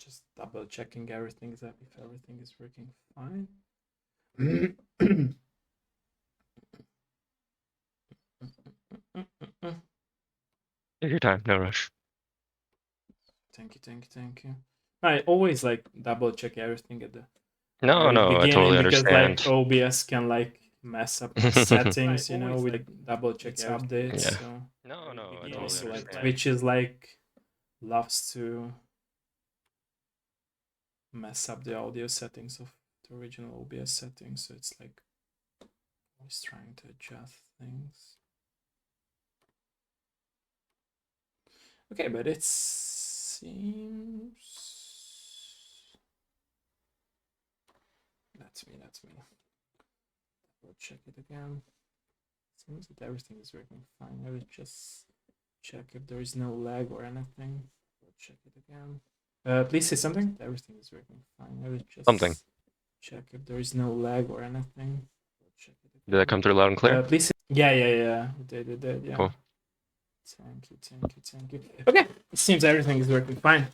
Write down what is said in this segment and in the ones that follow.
Just double checking everything if everything is working fine. Take your time, no rush. Thank you. I always like double check everything at the No, very no, I totally beginning because like understand. OBS can like mess up my settings, with like double check updates. Yeah. So No, no, I and totally also like understand. Twitch is like loves to mess up the audio settings of the original OBS settings. So it's like always trying to adjust things. Okay, but it seems. That's me. We'll check it again. Seems that everything is working fine. I will just check if there is no lag or anything. We'll check it again. Please say something. Everything is working fine. I will Something. just check if there is no lag or anything. We'll check it Did that again. come through loud and clear? Please say. Yeah. It did. Yeah. Cool. Thank you. Okay, it seems everything is working fine.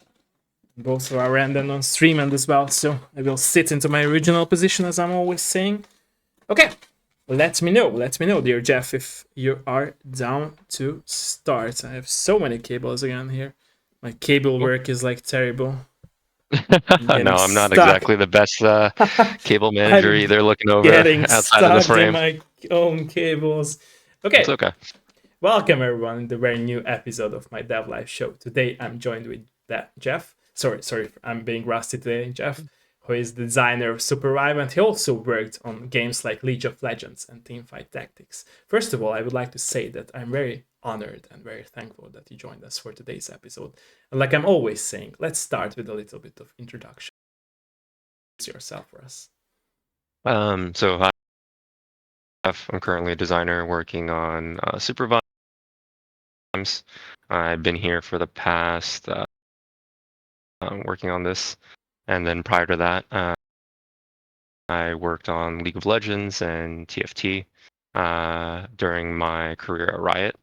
Both our end and on stream and as well. So I will sit into my original position as I'm always saying. Okay, let me know, dear Jeff, if you are down to start. I have so many cables again here. My cable Cool. work is like terrible. No, I'm not Stuck. exactly the best cable manager I'm either, looking over getting outside of the stuck in frame. my own cables. It's Okay, okay. welcome everyone to the very new episode of my Dev Life show. Today I'm joined with Jeff. Sorry, I'm being rusty today, Jeff, who is the designer of Super Vibe, and he also worked on games like League of Legends and Teamfight Tactics. First of all, I would like to say that I'm very honored and very thankful that you joined us for today's episode. And like I'm always saying, let's start with a little bit of introduction. Yourself for us. So I'm currently a designer working on Super Vimes. I've been here for the past working on this, and then prior to that, I worked on League of Legends and TFT during my career at Riot.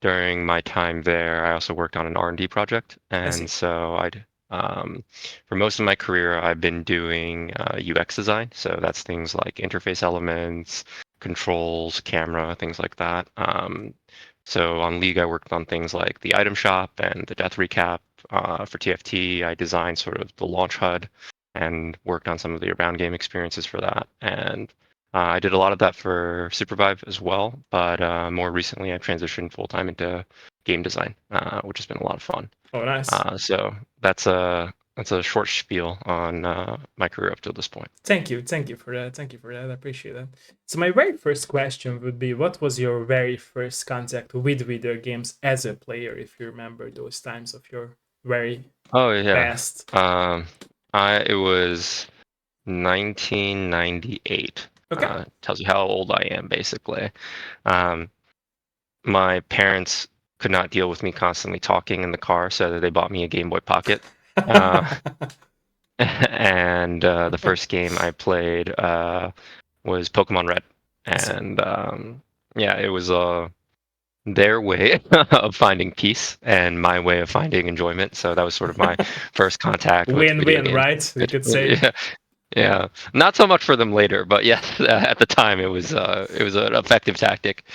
During my time there, I also worked on an R&D project, and so for most of my career, I've been doing UX design. So that's things like interface elements, controls, camera, things like that. So on League, I worked on things like the item shop and the death recap. For TFT, I designed sort of the launch HUD and worked on some of the around game experiences for that. And I did a lot of that for Supervive as well, but more recently I transitioned full-time into game design, which has been a lot of fun. Oh, nice. So that's a short spiel on my career up to this point. Thank you for that. I appreciate that. So my very first question would be, what was your very first contact with video games as a player, if you remember those times of your very past? It was 1998. Okay. Tells you how old I am, basically. My parents could not deal with me constantly talking in the car, so they bought me a Game Boy Pocket. And the first game I played was Pokemon Red, and yeah, it was their way of finding peace and my way of finding enjoyment. So that was sort of my first contact with video Win-win, games. right? We could say. Yeah, yeah. Not so much for them later, but yes, at the time it was an effective tactic.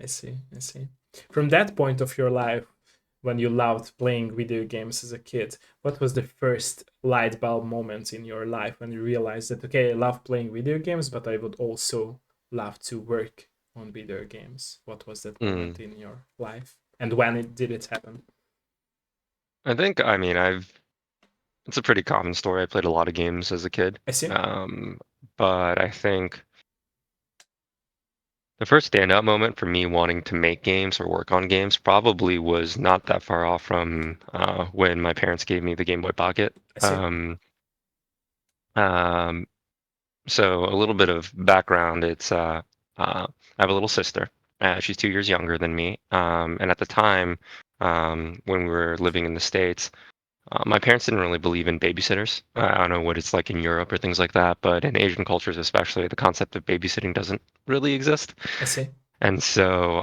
I see. From that point of your life, when you loved playing video games as a kid, what was the first light bulb moment in your life when you realized that, okay, I love playing video games, but I would also love to work on video games? What was that moment in your life, and when did it happen? I mean, it's a pretty common story. I played a lot of games as a kid. I see. But I think the first standout moment for me wanting to make games or work on games probably was not that far off from when my parents gave me the Game Boy Pocket. I see. Um, so a little bit of background. I have a little sister. She's 2 years younger than me. And at the time, when we were living in the States, my parents didn't really believe in babysitters. I don't know what it's like in Europe or things like that, but in Asian cultures especially, the concept of babysitting doesn't really exist. I see. And so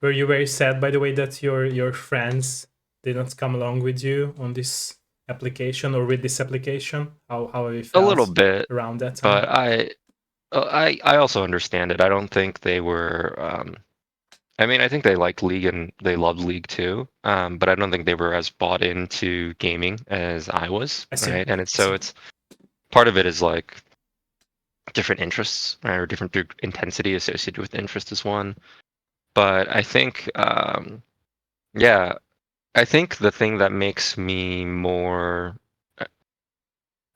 Were you very sad, by the way, that your friends did not come along with you on this application or with this application? How have you A little felt bit, around that but time? I also understand it. I don't think they were. I mean, I think they liked League and they loved League too. But I don't think they were as bought into gaming as I was, I see. right? And it's I so see. it's part of it is like different interests, right, or different intensity associated with interest is one. But I think, yeah, I think the thing that makes me more,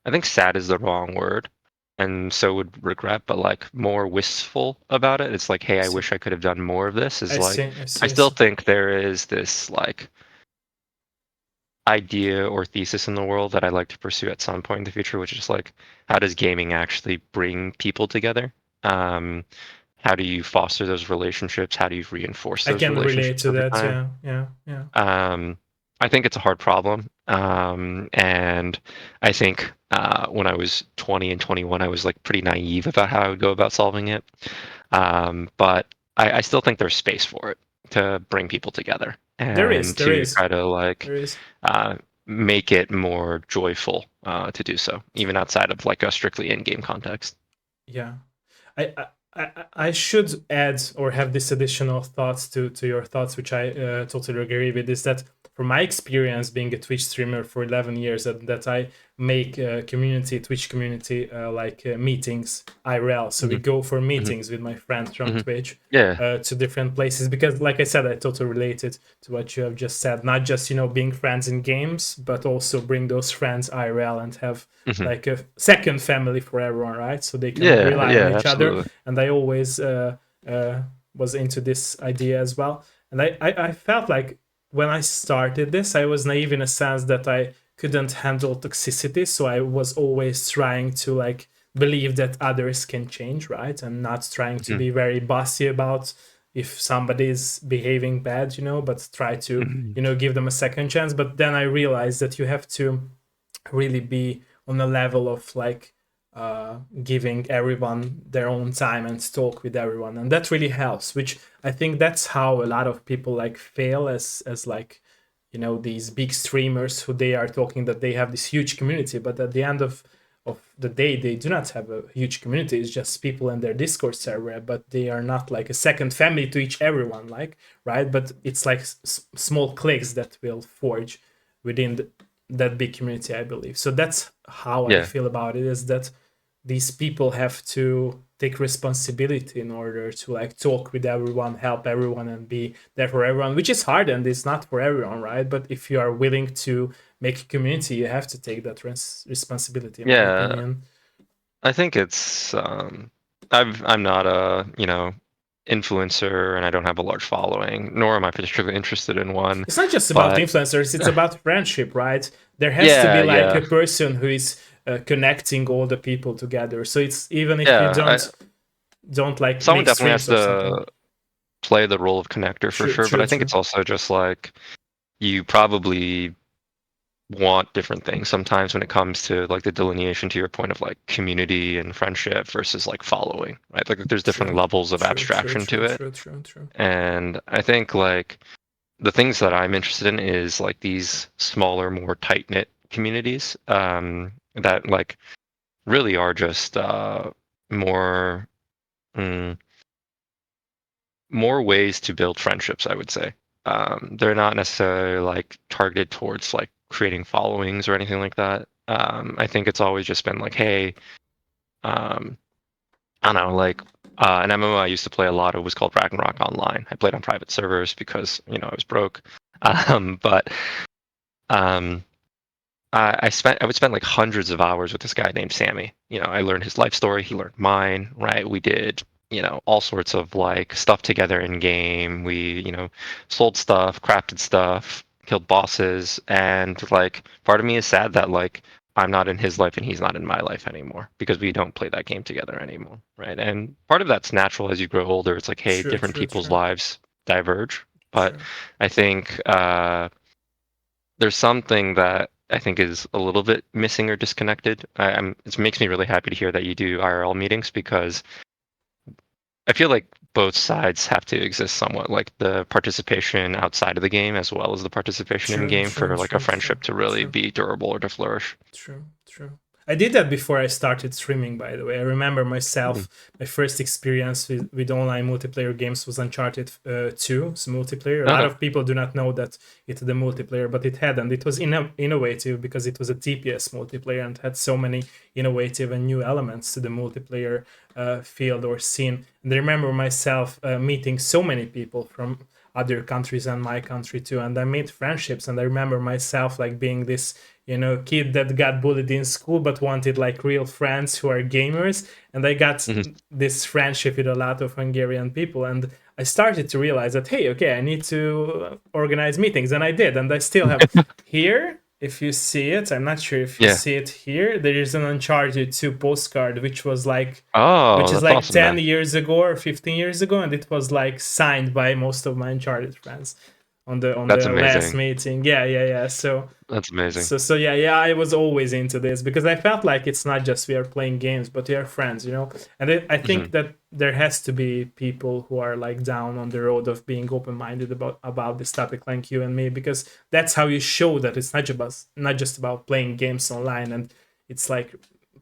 I think sad is the wrong word, and so would regret, but like more wistful about it. It's like, hey, I I see. wish I could have done more of this. Is I see. like, I I see. I still see. think there is this like idea or thesis in the world that I'd like to pursue at some point in the future, which is like, how does gaming actually bring people together? Um, how do you foster those relationships? How do you reinforce I those can relate relationships to over that. time? Yeah. Yeah. Yeah. Um, I think it's a hard problem. And I think when I was 20 and 21, I was like pretty naive about how I would go about solving it. But I still think there's space for it to bring people together There is. and There to is. try to like There is. uh, make it more joyful to do so, even outside of like a strictly in-game context. Yeah. I should add or have this additional thoughts to your thoughts, which I totally agree with. Is that from my experience being a Twitch streamer for 11 years, that I make Twitch community meetings IRL. So we Hmm. go for Hmm. meetings with my friends from Hmm. Twitch Yeah. to different places because, like I said, I totally related to what you have just said. Not just being friends in games, but also bring those friends IRL and have Hmm. like a second family for everyone, right? So they can Yeah. rely on Yeah. each other. Absolutely. And I always uh, was into this idea as well. And I felt like when I started this, I was naive in a sense that I couldn't handle toxicity. So I was always trying to like believe that others can change, right? And not trying to Hmm. be very bossy about if somebody is behaving bad, but try to, Hmm. give them a second chance. But then I realized that you have to really be on a level of like giving everyone their own time and talk with everyone, and that really helps. Which I think that's how a lot of people like fail as like these big streamers who they are talking that they have this huge community, but at the end of the day they do not have a huge community. It's just people in their Discord server, but they are not like a second family to each everyone, like, right? But it's like small cliques that will forge within that big community, I believe. So that's how I Yeah. feel about it, is that these people have to take responsibility in order to like talk with everyone, help everyone, and be there for everyone, which is hard and it's not for everyone, right? But if you are willing to make a community, you have to take that responsibility, in my Yeah. opinion. I think it's I'm not a, influencer and I don't have a large following, nor am I particularly interested in one. It's not just about But influencers, it's about friendship, right? There has to be yeah, like yeah. a person who is connecting all the people together. So it's even if you Yeah, don't like someone make definitely has streams or something. to play the role of connector for True, sure, but true, I think true. it's also just like you probably want different things sometimes when it comes to like the delineation to your point of like community and friendship versus like following, right? Like there's different True, levels of true, true, abstraction true, to it. true, true, true. And I think like the things that I'm interested in is like these smaller, more tight knit communities that like really are just more mm, more ways to build friendships, I would say. They're not necessarily like targeted towards like creating followings or anything like that. I think it's always just been like, hey, um, I don't know, like an MMO I used to play a lot of was called Ragnarok Online. I played on private servers because I was broke. But um, I would spend like hundreds of hours with this guy named Sammy. I learned his life story. He learned mine. Right? We did all sorts of like stuff together in game. We sold stuff, crafted stuff, killed bosses, and like part of me is sad that like I'm not in his life and he's not in my life anymore because we don't play that game together anymore. Right? And part of that's natural as you grow older. It's like, hey, True, different true, people's true, lives diverge. But true. I think there's something that I think is a little bit missing or disconnected. It makes me really happy to hear that you do IRL meetings because I feel like both sides have to exist somewhat, like the participation outside of the game as well as the participation in True, game true, for like a true, true, friendship to really true. be durable or to flourish. True, true. I did that before I started streaming, by the way. I remember Mm. myself, my first experience with online multiplayer games was Uncharted 2, it's multiplayer. A lot Okay. of people do not know that it's the multiplayer, but it had, and it was innovative because it was a TPS multiplayer and had so many innovative and new elements to the multiplayer field or scene. And I remember myself meeting so many people from other countries and my country too, and I made friendships. And I remember myself like being this kid that got bullied in school but wanted like real friends who are gamers. And I got Mhm. this friendship with a lot of Hungarian people, and I started to realize that, hey, okay, I need to organize meetings. And I did, and I still have here. If you see it, I'm not sure if you Yeah. see it here, there is an Uncharted 2 postcard, which Oh, is that's like awesome, 10 man. years ago or 15 years ago, and it was like signed by most of my Uncharted friends on That's the last amazing. meeting. Yeah, yeah, yeah. So That's amazing. so yeah, yeah, I was always into this because I felt like it's not just we are playing games, but we are friends. And I think Hmm. that there has to be people who are like down on the road of being open-minded about this topic, like you and me, because that's how you show that it's not just about playing games online and it's like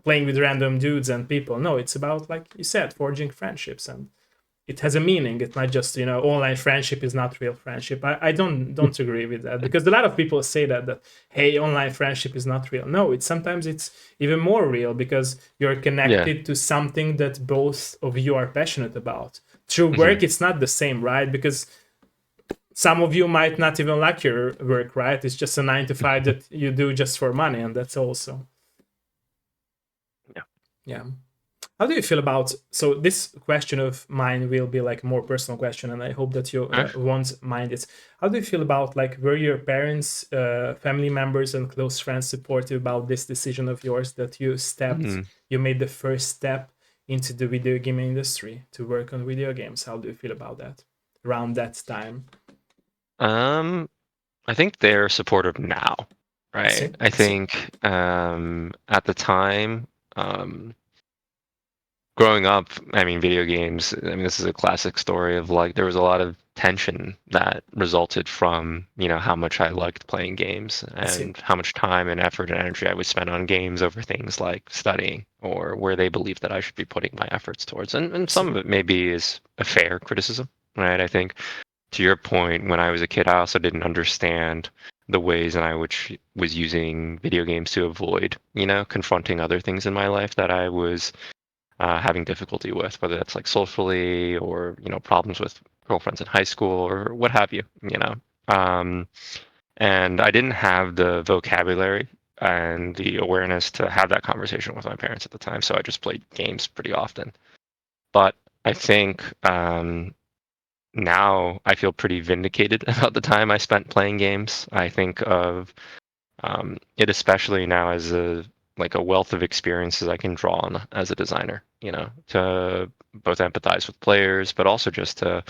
playing with random dudes and people. No, it's about, like you said, forging friendships, and it has a meaning. It's not just online friendship is not real friendship. I don't agree with that, because a lot of people say that hey, online friendship is not real. No, it's sometimes it's even more real because you're Yeah. connected to something that both of you are passionate about. Through Hmm. work, it's not the same, right? Because some of you might not even like your work, right? It's just a 9 to 5 that you do just for money, and that's also Yeah. yeah. How do you feel about, so this question of mine will be like a more personal question, and I hope that you Alright. won't mind it. How do you feel about, like, were your parents, family members and close friends supportive about this decision of yours, that Hmm. you made the first step into the video game industry to work on video games? How do you feel about that around that time? Um, I think they're supportive now, I right? see, I I see, think at the time, um, growing up, I mean, video games, I mean, this is a classic story of like there was a lot of tension that resulted from, how much I liked playing games I see, and how much time and effort and energy I would spend on games over things like studying or where they believed that I should be putting my efforts towards. And I some see. of it maybe is a fair criticism, right? I think to your point, when I was a kid, I also didn't understand the ways in I which was using video games to avoid, confronting other things in my life that I was having difficulty with, whether that's like socially or problems with girlfriends in high school or what have you. Um, and I didn't have the vocabulary and the awareness to have that conversation with my parents at the time, so I just played games pretty often. But I think now I feel pretty vindicated about the time I spent playing games. I think of it especially now as a wealth of experiences I can draw on as a designer, to both empathize with players, but also just to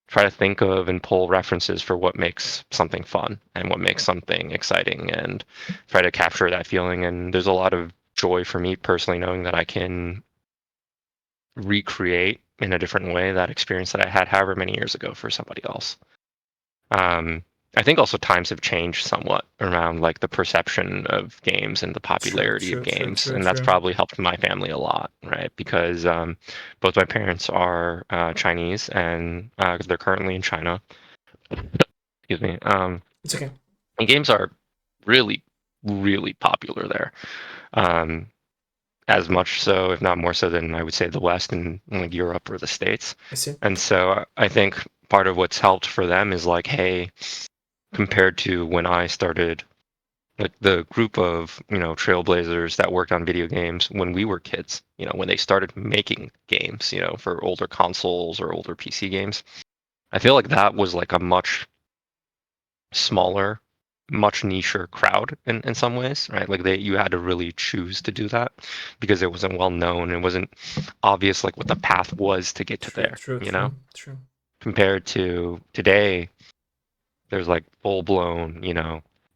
try to think of and pull references for what makes something fun and what makes something exciting and try to capture that feeling. And there's a lot of joy for me personally knowing that I can recreate in a different way that experience that I had however many years ago for somebody else. Um, I think also times have changed somewhat around like the perception of games and the True, popularity of true, true, games, true, and that's true. probably helped my family a lot, right? Because both my parents are Chinese and they're currently in China. Excuse me. It's okay. And games are really, really popular there. Um, as much so, if not more so, than I would say the West and like Europe or the States. I see. And so I think part of what's helped for them is like, hey, compared to when I started, like the group of trailblazers that worked on video games when we were kids, when they started making games, for older consoles or older PC games, I feel like that was like a much smaller, much nicher crowd in some ways, right? Like you had to really choose to do that because it wasn't well known. It wasn't obvious like what the path was to get to True, there, true, true, true. compared to today, there's like full blown,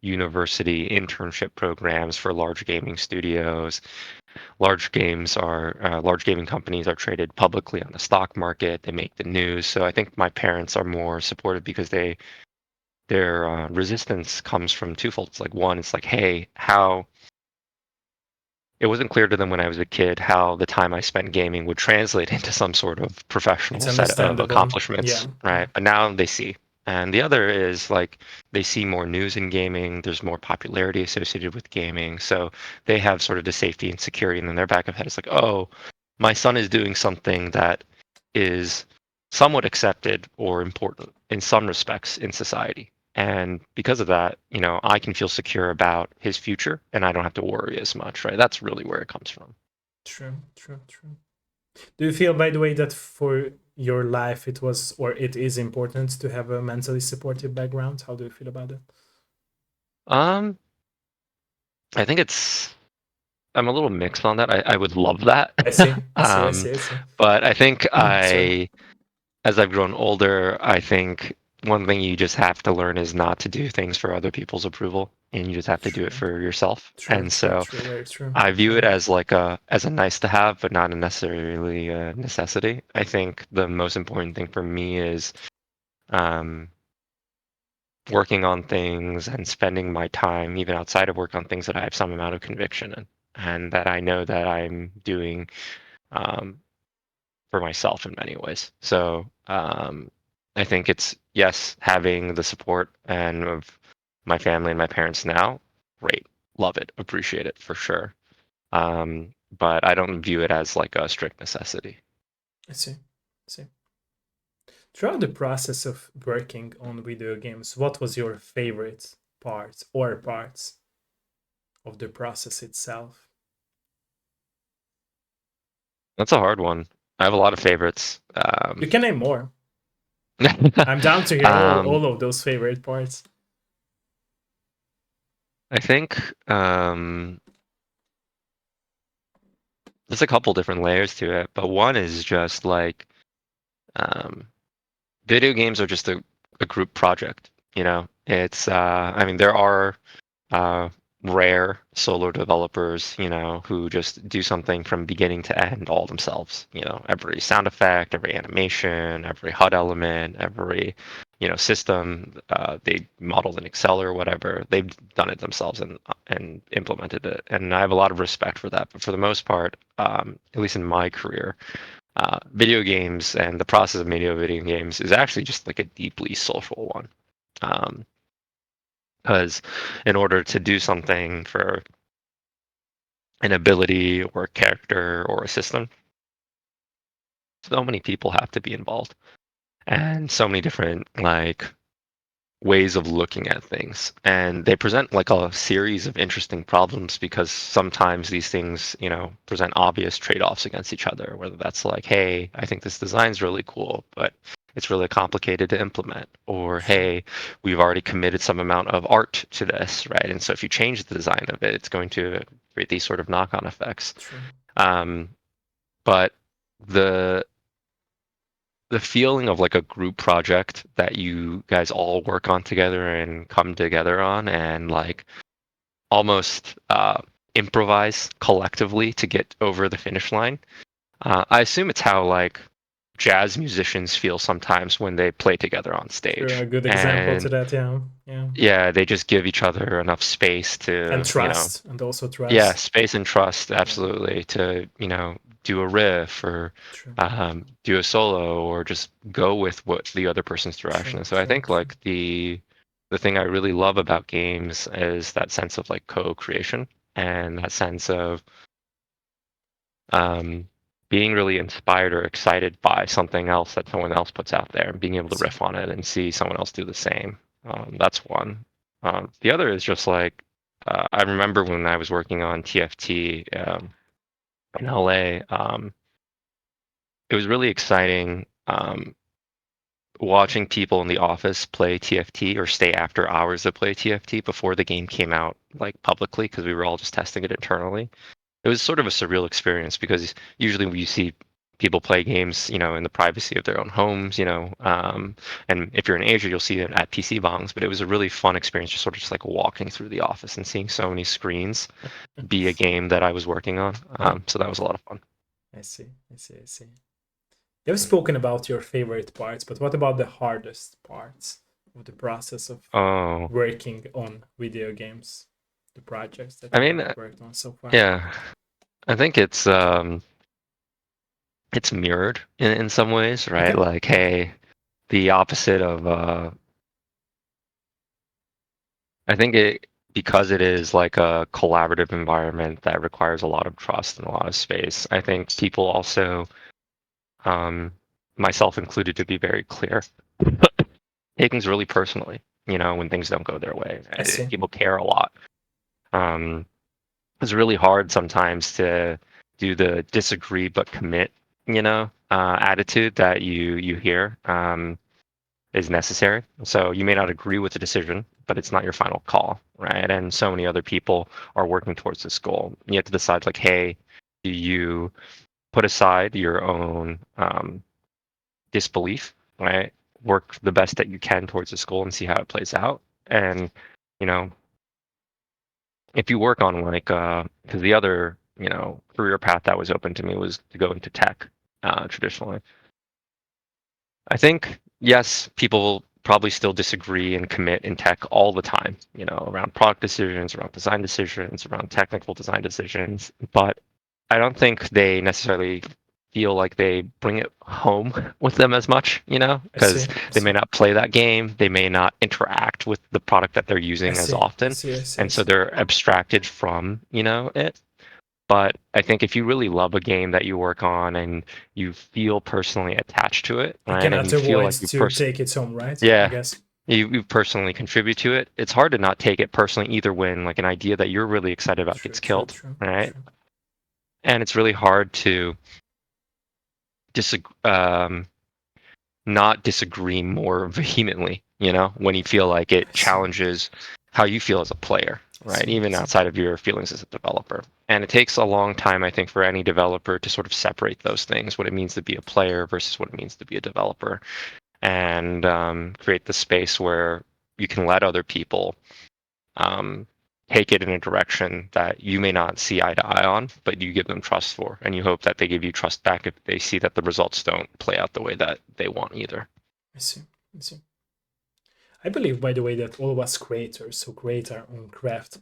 university internship programs for large gaming studios. Large gaming companies are traded publicly on the stock market. They make the news. So I think my parents are more supportive because their resistance comes from twofold. It's like, one, it's like, hey, how it wasn't clear to them when I was a kid how the time I spent gaming would translate into some sort of It's professional set of understandable. accomplishments, Yeah, yeah, right? But now they see. And the other is like they see more news in gaming, there's more popularity associated with gaming. So they have sort of the safety and security, and then their back of head is like, oh, my son is doing something that is somewhat accepted or important in some respects in society. And because of that, I can feel secure about his future and I don't have to worry as much, right? That's really where it comes from. true, true, true. Do you feel, by the way, that for your life it was or it is important to have a mentally supportive background? How do you feel about it? Um, I think I'm a little mixed on that. I would love that. I see, I see, I um, see, I see. but I think Sorry. as I've grown older, I think one thing you just have to learn is not to do things for other people's approval, and you just have to do it True, for yourself. true, And true, so true. Very true. I view Yeah, it as like a nice to have, but not a necessarily a necessity. I think the most important thing for me is um, working on things and spending my time, even outside of work, on things that I have some amount of conviction in, and that I know that I'm doing um, for myself in many ways. So I think it's, yes, having the support and of my family and my parents now, great, love it, appreciate it for sure. But I don't view it as like a strict necessity. I see, I see. Throughout the process of working on video games, what was your favorite part or parts of the process itself? That's a hard one. I have a lot of favorites. You can name more. I'm down to hear um, all of those favorite parts. I think there's a couple different layers to it, but one is just like um, video games are just a group project. It's I mean there are uh, rare solo developers, who just do something from beginning to end all themselves. Every sound effect, every animation, every HUD element, every system they modeled in Excel or whatever. They've done it themselves and implemented it, and I have a lot of respect for that. But for the most part, at least in my career, video games and the process of video games is actually just like a deeply social one. Because in order to do something for an ability or a character or a system, so many people have to be involved, and so many different like ways of looking at things, and they present like a series of interesting problems because sometimes these things present obvious trade-offs against each other, whether that's like, hey, I think this design's really cool, but it's really complicated to implement, or True, hey, we've already committed some amount of art to this, right? And so if you change the design of it, it's going to create these sort of knock-on effects. true. um, but the the feeling of like a group project that you guys all work on together and come together on and like almost improvise collectively to get over the finish line. I assume it's how like jazz musicians feel sometimes when they play together on True. A stage. good example to And that. Yeah, yeah. yeah, they just give each other enough space And to, trust, and also yeah, trust. space and trust, Yeah, absolutely, to, do a riff or true, do a solo or just go with what the other person's direction true, is. So I true, think true. like the thing I really love about games is that sense of like co-creation and that sense of um, being really inspired or excited by something else that someone else puts out there and being able I to see. riff on it and see someone else do the same. That's one. The other is just like I remember when I was working on TFT in LA. It was really exciting watching people in the office play TFT or stay after hours to play TFT before the game came out like publicly because we were all just testing it internally. It was sort of a surreal experience because usually when you see people play games, in the privacy of their own homes, and if you're in Asia, you'll see it at PC bongs. But it was a really fun experience, just sort of just like walking through the office and seeing so many screens be a game that I was working on. So that was a lot of fun. I see. I see. I see. You've spoken about your favorite parts, but what about the hardest parts of the process of Oh, working on video games, the projects that I you mean, have worked on so far? yeah, I think it's mirrored in some ways, right? Okay. Like, hey, the opposite of I think it because it is like a collaborative environment that requires a lot of trust and a lot of space. I think people also, um, myself included, to be very clear, take things really personally. When things don't go their way, I see. people care a lot. Um, it's really hard sometimes to do the disagree but commit, attitude that you hear. Is necessary. So you may not agree with the decision, but it's not your final call, right? And so many other people are working towards this goal. You have to decide, like, hey, do you put aside your own disbelief, right? Work the best that you can towards this goal and see how it plays out. And, you know, if you work on like, because the other, career path that was open to me was to go into tech traditionally. I think, yes, people probably still disagree and commit in tech all the time, around product decisions, around design decisions, around technical design decisions. But I don't think they necessarily feel like they bring it home with them as much, I see. because I they may see. not play that game. They may not interact with the product that they're I using as see. I often. see. I see. I And so see. they're abstracted from, it. But I think if you really love a game that you work on and you feel personally attached to it, You right, and cannot you feel avoid like to take it home, right? I yeah, guess. you personally contribute to it, it's hard to not take it personally either when like an idea that you're really excited about True. gets True. killed, True. right? True. And it's really hard to disagree, not disagree more vehemently, when you feel like it I see. challenges how you feel as a player, I right? see. I Even see. outside of your feelings as a developer. And it takes a long time, I think, for any developer to sort of separate those things, what it means to be a player versus what it means to be a developer, and create the space where you can let other people um, take it in a direction that you may not see eye to eye on, but you give them trust for, and you hope that they give you trust back if they see that the results don't play out the way that they want either. I see. I see. I believe, by the way, that all of us creators who create our own craft,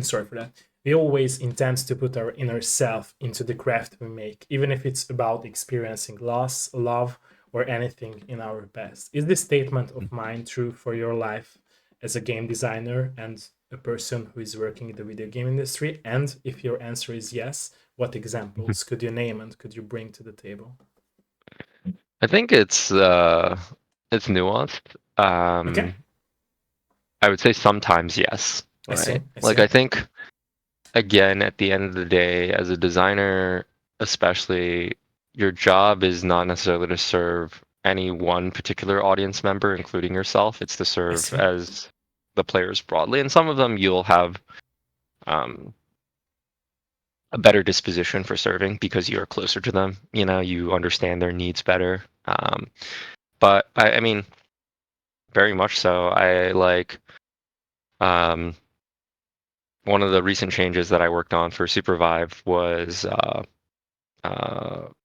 sorry for that, we always intend to put our inner self into the craft we make, even if it's about experiencing loss, love, or anything in our best. Is this statement of mine true for your life as a game designer and a person who is working in the video game industry? And if your answer is yes, what examples could you name and could you bring to the table? I think it's nuanced. Okay, I would say sometimes yes, I see, right? I Like see, I think again at the end of the day, as a designer, especially, your job is not necessarily to serve any one particular audience member, including yourself. It's to I serve see, as the players broadly, and some of them you'll have um, a better disposition for serving because you're closer to them. You understand their needs better. But I mean, very much so. I like um, one of the recent changes that I worked on for Supervive was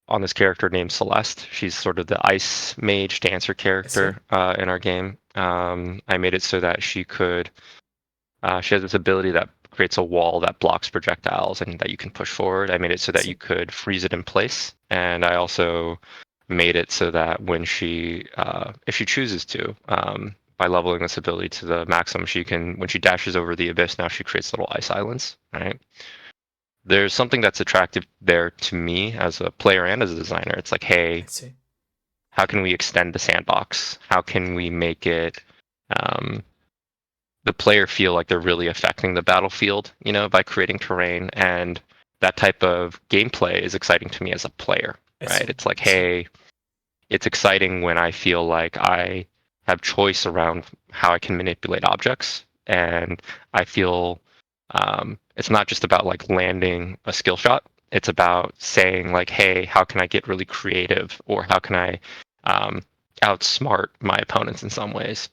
on this character named Celeste. She's sort of the ice mage dancer I see, character in our game. I made it so that she has this ability that creates a wall that blocks projectiles and that you can push forward. I made it so I that you see, could freeze it in place, and I also made it so that when if she chooses to, by leveling this ability to the maximum, when she dashes over the abyss, now she creates little ice islands, right? There's something that's attractive there to me as a player and as a designer. It's like, I hey, see, how can we extend the sandbox? How can we make it um, the player feel like they're really affecting the battlefield, by creating terrain? And that type of gameplay is exciting to me as a player, I right? see, It's like, I see. hey, it's exciting when I feel like I have choice around how I can manipulate objects, and I feel it's not just about like landing a skill shot. It's about saying like, hey, how can I get really creative, or how can I outsmart my opponents in some ways?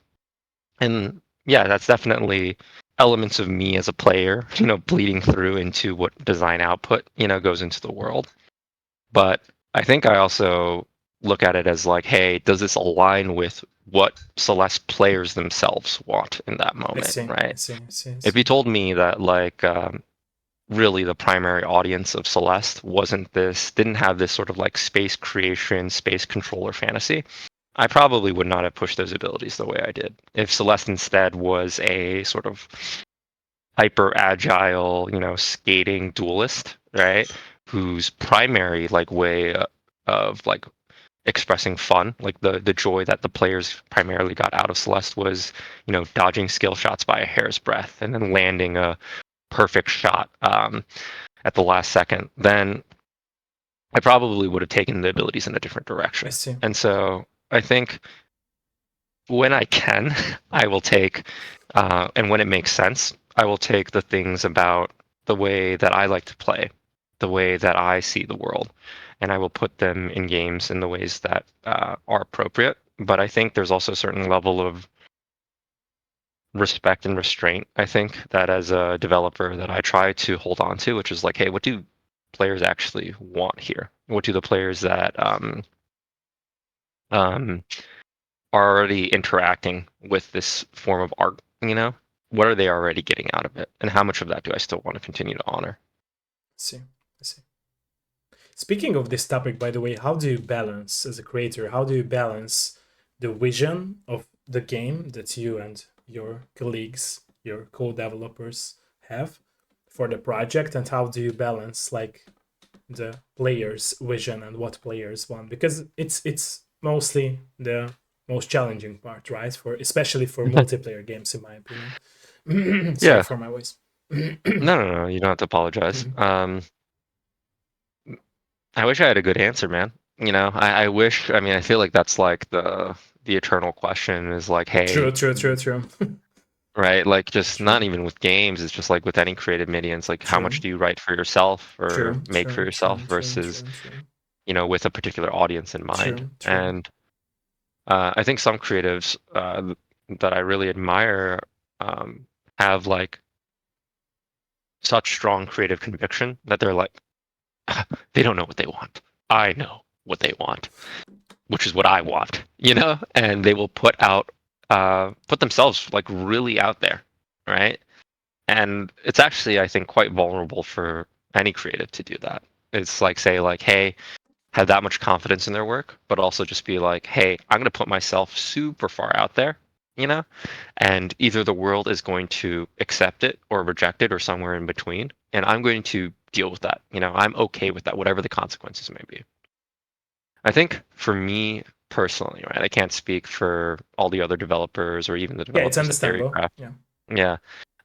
And yeah, that's definitely elements of me as a player, bleeding through into what design output, goes into the world. But I think I also look at it as like, hey, does this align with what Celeste players themselves want in that I moment, see. I right? see. I see. I If you see. told me that like really the primary audience of Celeste didn't have this sort of like space creation, space controller fantasy, I probably would not have pushed those abilities the way I did. If Celeste instead was a sort of hyper agile, skating duelist, right? Whose primary like way of like expressing fun, like the joy that the players primarily got out of Celeste was, dodging skill shots by a hair's breadth and then landing a perfect shot at the last second, then I probably would have taken the abilities in a different I direction. see. And so I think when I can, I will take, and when it makes sense, I will take the things about the way that I like to play, the way that I see the world, and I will put them in games in the ways that are appropriate. But I think there's also a certain level of respect and restraint, I think, that as a developer that I try to hold on to, which is like, hey, what do players actually want here? What do the players that um, are already interacting with this form of art, what are they already getting out of it? And how much of that do I still want to continue to honor? I see. I see. Speaking of this topic, by the way, how do you balance as a creator? How do you balance the vision of the game that you and your colleagues, your co-developers have for the project, and how do you balance like the players' vision and what players want? Because it's mostly the most challenging part, right? For especially for multiplayer games, in my opinion. Sorry Yeah. for my voice. No. You don't have to apologize. I wish I had a good answer, man. I wish. I mean, I feel like that's like the eternal question is like, True, hey, true, true, true. right? Like, just not True, even with games. It's just like with any creative media. It's like, how much true, do you write for yourself or true, make for true, yourself true, true, versus, true, true, with a particular audience in mind? true, true. And I think some creatives that I really admire have like such strong creative conviction that they're like, they don't know what they want. I know what they want, which is what I want, and they will put themselves like really out there, right? And it's actually, I think, quite vulnerable for any creative to do that. It's like, say, like, hey, have that much confidence in their work, but also just be like, hey, I'm going to put myself super far out there, you know, and either the world is going to accept it or reject it or somewhere in between, and I'm going to deal with that. I'm okay with that, whatever the consequences may be. I think for me personally, right, I can't speak for all the other developers or even the Yeah, it's developers at understandable. Theorycraft. Yeah, Yeah.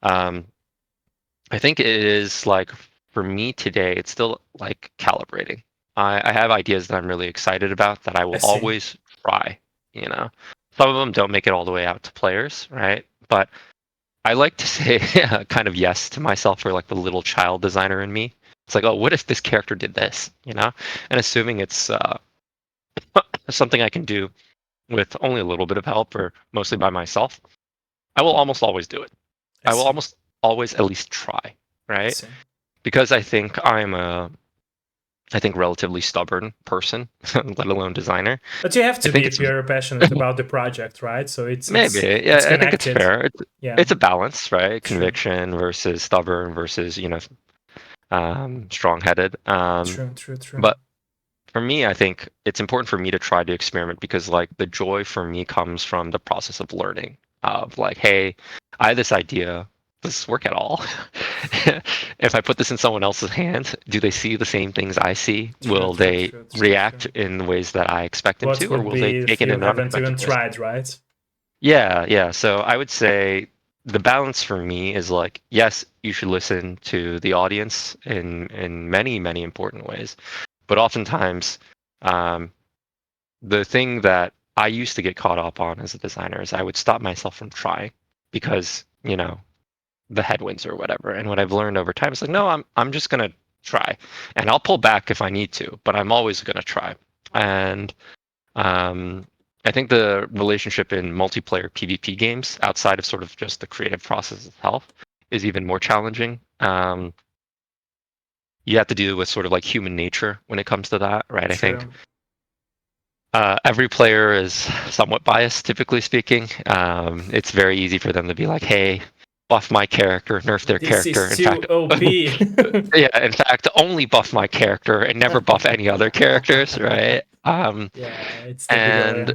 Um, I think it is like for me today, it's still like calibrating. I have ideas that I'm really excited about that I I will see. always try, you know. Some of them don't make it all the way out to players, right? But I like to say kind of yes to myself for like the little child designer in me. It's like, oh, what if this character did this, And assuming it's something I can do with only a little bit of help or mostly by myself, I will almost always do it. I I will see. almost always at least try, I right? see. Because I think I think relatively stubborn person, let alone designer. But you have I to be think if it's you're passionate about the project, right? So it's maybe, it's it's yeah, I think it's connected. fair. It's Yeah, it's a balance, right? true, Conviction versus stubborn versus strong-headed. true, true, true. But for me, I think it's important for me to try to experiment because like the joy for me comes from the process of learning. Of like, hey, I have this idea. Does this work at all? If I put this in someone else's hands, do they see the same things I see? True, Will true, they true, true, react true. in ways that I expect them What to, or would will they be take if it you in haven't unexpected even ways? tried, right? Yeah, yeah. So I would say the balance for me is like, yes, you should listen to the audience in many, many important ways. But oftentimes, um, the thing that I used to get caught up on as a designer is I would stop myself from trying because, the headwinds or whatever. And what I've learned over time is like, no, I'm just gonna try, and I'll pull back if I need to, but I'm always going to try. And I think the relationship in multiplayer PvP games, outside of sort of just the creative process itself, is even more challenging. You have to deal with sort of like human nature when it comes to that, right? I think True. every player is somewhat biased, typically speaking. It's very easy for them to be like, hey, buff my character, nerf their This character. is In too fact, OP. yeah, in fact, only buff my character and never buff any other characters, right? Yeah, it's typical. And Yeah.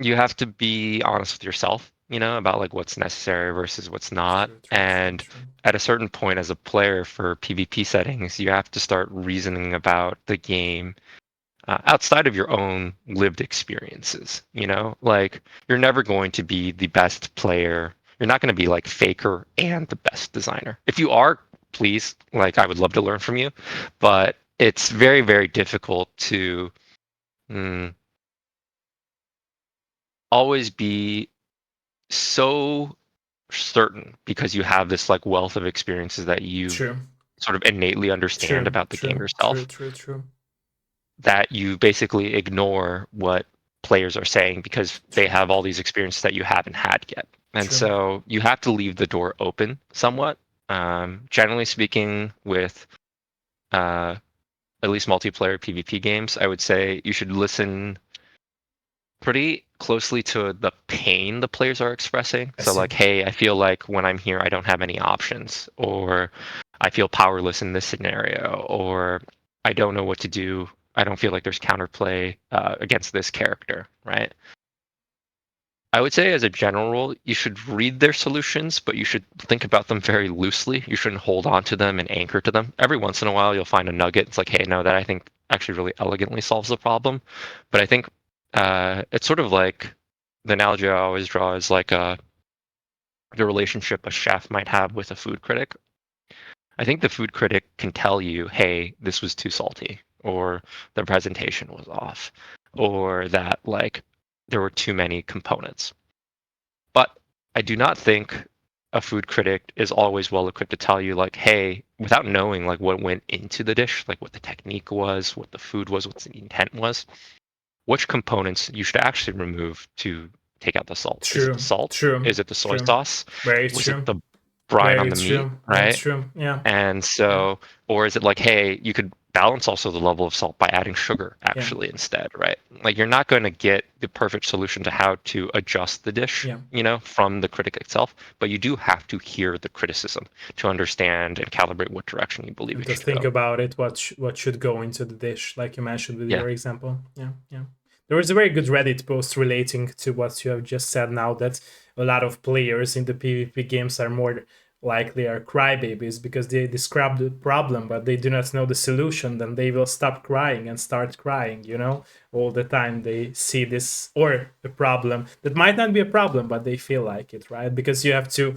you have to be honest with yourself, about like what's necessary versus what's not. True. True. True. And True. at a certain point as a player for PvP settings, you have to start reasoning about the game outside of your own lived experiences. Like you're never going to be the best player. You're not going to be like faker and the best designer. If you are, please, like I would love to learn from you, but it's very, very difficult to always be so certain because you have this like wealth of experiences that you True. sort of innately understand True. about the game True. True. yourself, True. True. that you basically ignore what players are saying because they have all these experiences that you haven't had yet. And True. so you have to leave the door open somewhat. Generally speaking, with at least multiplayer PvP games, I would say you should listen pretty closely to the pain the players are expressing. I So see. like, hey, I feel like when I'm here, I don't have any options, or I feel powerless in this scenario, or I don't know what to do. I don't feel like there's counterplay against this character, right? I would say as a general rule, you should read their solutions, but you should think about them very loosely. You shouldn't hold on to them and anchor to them. Every once in a while, you'll find a nugget. It's like, hey, no, that I think actually really elegantly solves the problem. But I think it's sort of like the analogy I always draw is like the relationship a chef might have with a food critic. I think the food critic can tell you, hey, this was too salty, or the presentation was off, or that like there were too many components. But I do not think a food critic is always well equipped to tell you like, hey, without knowing like what went into the dish, like what the technique was, what the food was, what the intent was, which components you should actually remove to take out the salt. Is it the True. salt? True. Is it the soy True. sauce? Very Was it true. the brine on Very the meat? true. Very Right. true. Yeah. And Yeah. so, or is it like, hey, you could balance also the level of salt by adding sugar Yeah. actually instead, right? Like you're not going to get the perfect solution to how to adjust the dish, Yeah. from the critic itself, but you do have to hear the criticism to understand and calibrate what direction you believe And it to should think go. about it, what should go into the dish, like you mentioned with Yeah. your example. Yeah. Yeah. There was a very good Reddit post relating to what you have just said now, that a lot of players in the PvP games are more likely are crybabies because they describe the problem but they do not know the solution. Then they will stop crying and start crying, all the time they see this or a problem that might not be a problem but they feel like it, right? Because you have to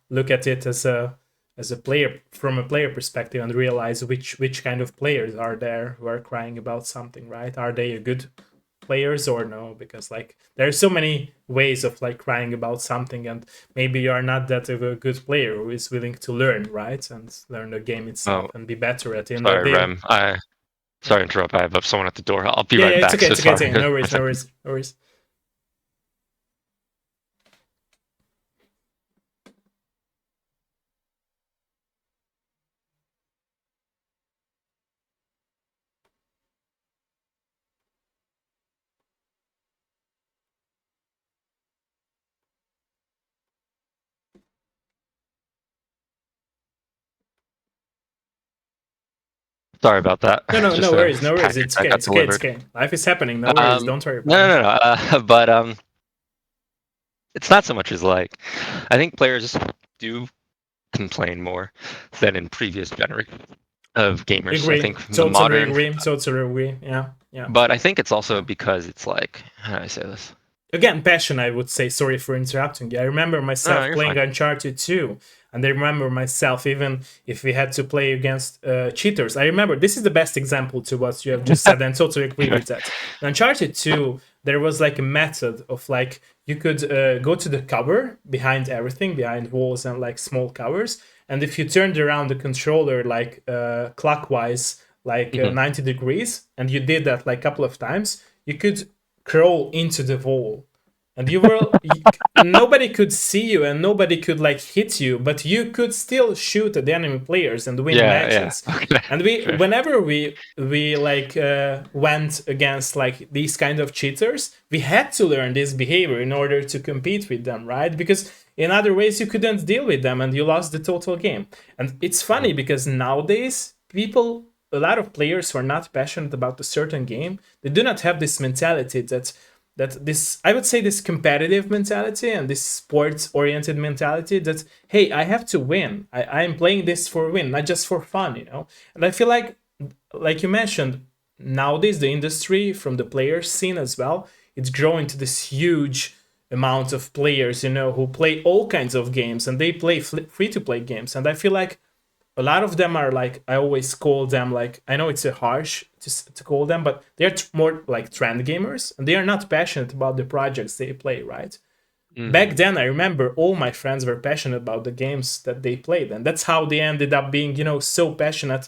look at it as a player, from a player perspective, and realize which kind of players are there who are crying about something, right? Are they a good players or no? Because like there's so many ways of like crying about something, and maybe you are not that of a good player who is willing to learn, right? And learn the game Oh, itself and be better at it in the sorry, daily. Rem. Yeah. Sorry to interrupt. I have someone at the door. I'll be Yeah, right it's back. okay, So it's okay, it's sorry. okay. No For a worries, no second. worries, no worries. Sorry about that. No, no, Just no a worries, no worries. package It's that okay, got it's okay, it's delivered. okay. Life is happening. No worries. Don't worry No, about it. no, no. But it's not so much as like I think players do complain more than in previous generations of gamers. I Agree. think the Totally modern, agree. Totally agree. Yeah, yeah, but I think it's also yeah. because it's like, how do I say this? Again, passion, I would say. Sorry for interrupting you. I remember No, no, myself you're playing fine. Uncharted 2, and I remember myself, even if we had to play against cheaters. I remember this is the best example to what you have just said, and totally agree Sure. with that. In Uncharted 2, there was like a method of like you could go to the cover behind everything, behind walls and like small covers, and if you turned around the controller like clockwise, like Hmm. 90 degrees, and you did that like a couple of times, you could crawl into the wall, and nobody could see you and nobody could like hit you, but you could still shoot at the enemy players and win Yeah, yeah. matches. Okay. And we Sure. whenever we like went against like these kind of cheaters, we had to learn this behavior in order to compete with them, right? Because in other ways you couldn't deal with them and you lost the total game. And it's funny Mhm. because nowadays people, a lot of players who are not passionate about a certain game, they do not have this mentality that this, I would say, this competitive mentality and this sports oriented mentality that, hey, I have to win. I'm playing this for win, not just for fun, you know. And I feel like you mentioned, nowadays the industry from the players scene as well, it's growing to this huge amount of players, you know, who play all kinds of games, and they play free to play games. And I feel like a lot of them are like, I always call them like, I know it's a harsh to call them, but they're more like trend gamers, and they are not passionate about the projects they play, right? Back Mhm. then I remember all my friends were passionate about the games that they played, and that's how they ended up being, you know, so passionate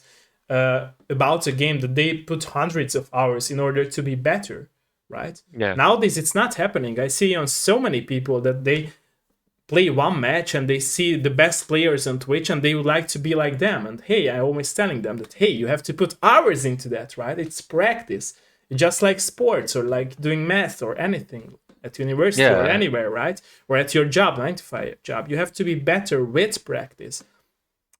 about a game that they put hundreds of hours in order to be better, right? Yeah. Nowadays it's not happening. I see on so many people that they play one match and they see the best players on Twitch and they would like to be like them. And hey, I always telling them that, hey, you have to put hours into that, right? It's practice. Just like sports or like doing math or anything at university or Yeah. anywhere, right? Or at your job, 9 to 5 job. You have to be better with practice.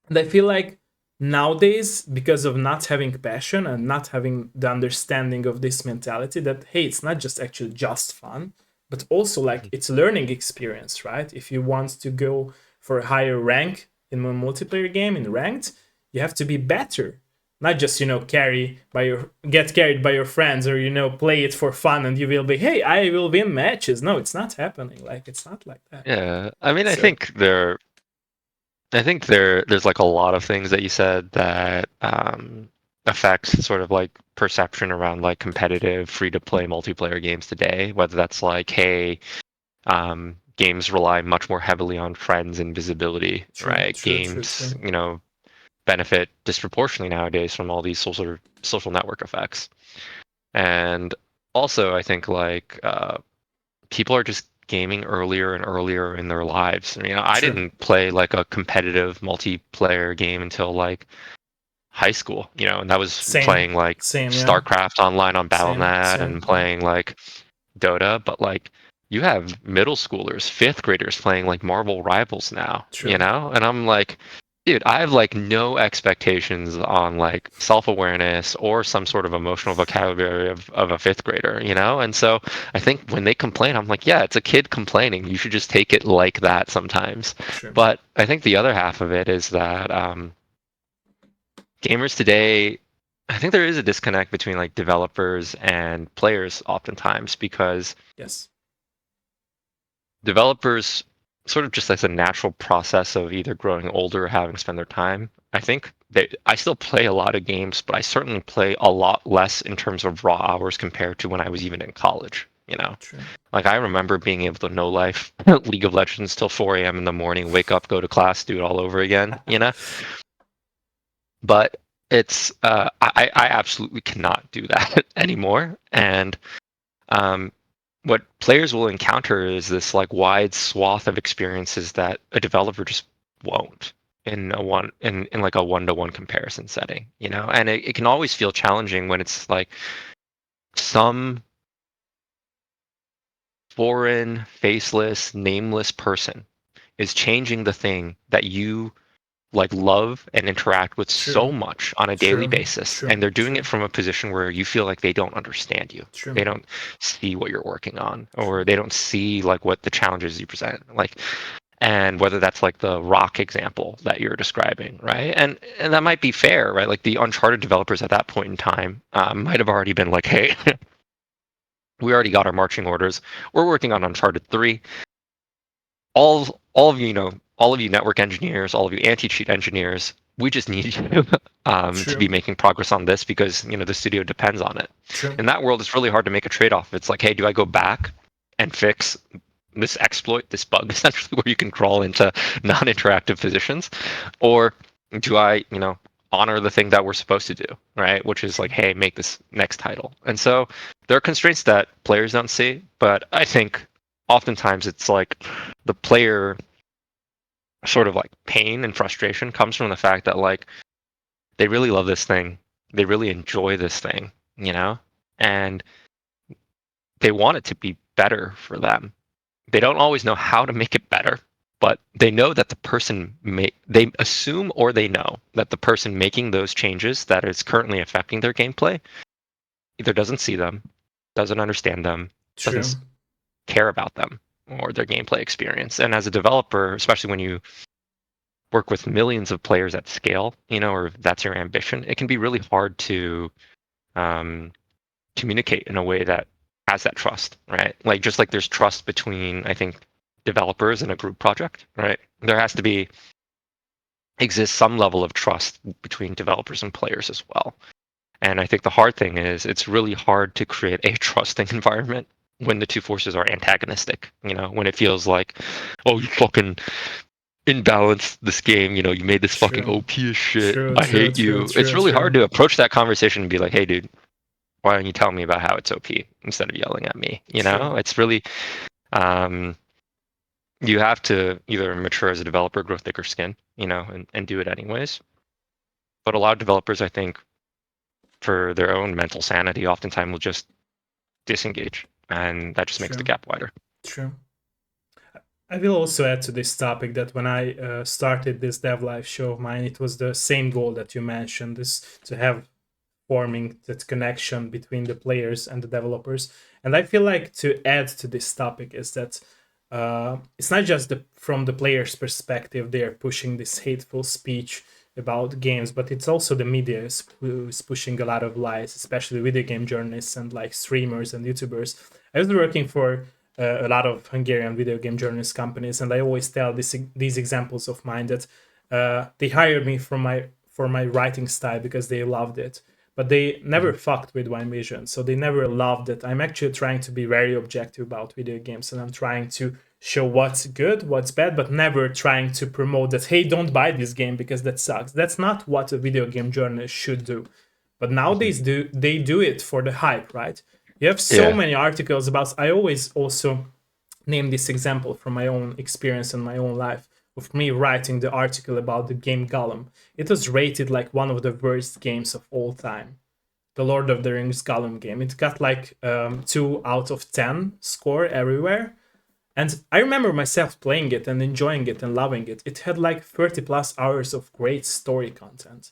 And I feel like nowadays, because of not having passion and not having the understanding of this mentality, that hey, it's not just actually just fun, but also like Mhm. it's a learning experience, right? If you want to go for a higher rank in a multiplayer game in ranked, you have to be better. Not just, you know, get carried by your friends, or, you know, play it for fun and you will be, hey, I will win matches. No, it's not happening. Like, it's not like that. Yeah. I mean, So I think there's like a lot of things that you said that affects sort of like perception around like competitive free to play multiplayer games today. Whether that's like, hey, games rely much more heavily on friends and visibility, true, right? true, true, Games, true. benefit disproportionately nowadays from all these social network effects. And also, I think like people are just gaming earlier and earlier in their lives. I True. didn't play like a competitive multiplayer game until like high school, and that was Same, playing like same, yeah. StarCraft online on Same, Battle.net same, and yeah. playing like Dota, but like you have middle schoolers, fifth graders playing like Marvel Rivals now, True, and I'm like, dude, I have like no expectations on like self-awareness or some sort of emotional vocabulary of a fifth grader, and so I think when they complain, I'm like, yeah, it's a kid complaining. You should just take it like that sometimes. true. But I think the other half of it is that gamers today, I think there is a disconnect between like developers and players oftentimes because Yes. developers sort of just as a natural process of either growing older or having spent their time. I think that I still play a lot of games, but I certainly play a lot less in terms of raw hours compared to when I was even in college. True. Like I remember being able to no life League of Legends till 4 a.m. in the morning, wake up, go to class, do it all over again. But it's I absolutely cannot do that anymore. And um, what players will encounter is this like wide swath of experiences that a developer just won't in like a one-to-one comparison setting, and it can always feel challenging when it's like some foreign, faceless, nameless person is changing the thing that you like love and interact with so True. much on a daily True. basis, True. and they're doing it True. from a position where you feel like they don't understand you, True. they don't see what you're working on, or True. they don't see like what the challenges you present, like, and whether that's like the rock example that you're describing, right? And that might be fair, right? Like the Uncharted developers at that point in time might have already been like, hey, we already got our marching orders, we're working on Uncharted 3. All of you know, all of you network engineers, all of you anti-cheat engineers, we just need you to be True. making progress on this because the studio depends on it. True. In that world, it's really hard to make a trade-off. It's like, hey, do I go back and fix this exploit, this bug, essentially, where you can crawl into non-interactive positions, or do I, honor the thing that we're supposed to do, right? Which is like, hey, make this next title. And so there are constraints that players don't see, but I think oftentimes it's like the player sort of like pain and frustration comes from the fact that like they really love this thing, they really enjoy this thing, and they want it to be better for them. They don't always know how to make it better, but they know that they assume or they know that the person making those changes that is currently affecting their gameplay either doesn't see them, doesn't understand them, True. doesn't care about them or their gameplay experience. And as a developer, especially when you work with millions of players at scale, or if that's your ambition, it can be really hard to communicate in a way that has that trust, right? Like just like there's trust between, I think, developers in a group project, right? There has to exist some level of trust between developers and players as well. And I think the hard thing is it's really hard to create a trusting environment when the two forces are antagonistic, when it feels like, oh, you fucking imbalanced this game, you made this fucking True. OP as shit. True, I true, hate true, you. It's true, really hard true. to approach that conversation and be like, hey, dude, why don't you tell me about how it's OP instead of yelling at me? True. It's really, you have to either mature as a developer, grow thicker skin, and do it anyways. But a lot of developers, I think, for their own mental sanity, oftentimes will just disengage, and that just makes the True. gap wider. True. I will also add to this topic that when I started this Dev Live show of mine, it was the same goal that you mentioned, is to have forming that connection between the players and the developers. And I feel like to add to this topic is that it's not just from the player's perspective they are pushing this hateful speech about games, but it's also the media who's pushing a lot of lies, especially video game journalists and like streamers and YouTubers. I was working for a lot of Hungarian video game journalist companies, and I always tell these examples of mine that they hired me for my writing style because they loved it, but they never fucked with my vision. So they never loved it. I'm actually trying to be very objective about video games, and I'm trying to show what's good, what's bad, but never trying to promote that, hey, don't buy this game because that sucks. That's not what a video game journalist should do. But nowadays they do it for the hype, right? You have so many articles about. I always also name this example from my own experience and my own life of me writing the article about the game Gollum. It was rated like one of the worst games of all time. The Lord of the Rings Gollum game. It got like 2 out of 10 score everywhere. And I remember myself playing it and enjoying it and loving it. It had like 30 plus hours of great story content.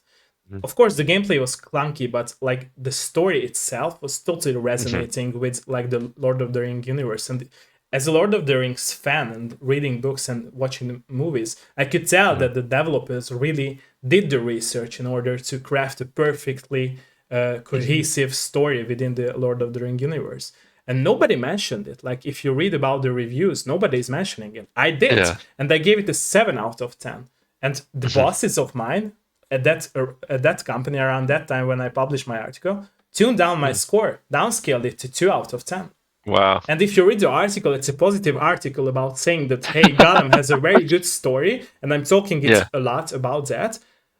Of course, the gameplay was clunky, but like the story itself was totally resonating with like the Lord of the Rings universe. And as a Lord of the Rings fan and reading books and watching the movies, I could tell that the developers really did the research in order to craft a perfectly cohesive story within the Lord of the Rings universe. And nobody mentioned it. Like if you read about the reviews, nobody's mentioning it. I did, and I gave it a 7 out of 10. And the bosses of mine at that company around that time when I published my article tuned down my score, downscaled it to 2 out of 10. Wow. And if you read the article, it's a positive article about saying that, hey, Gollum has a very good story, and I'm talking a lot about that.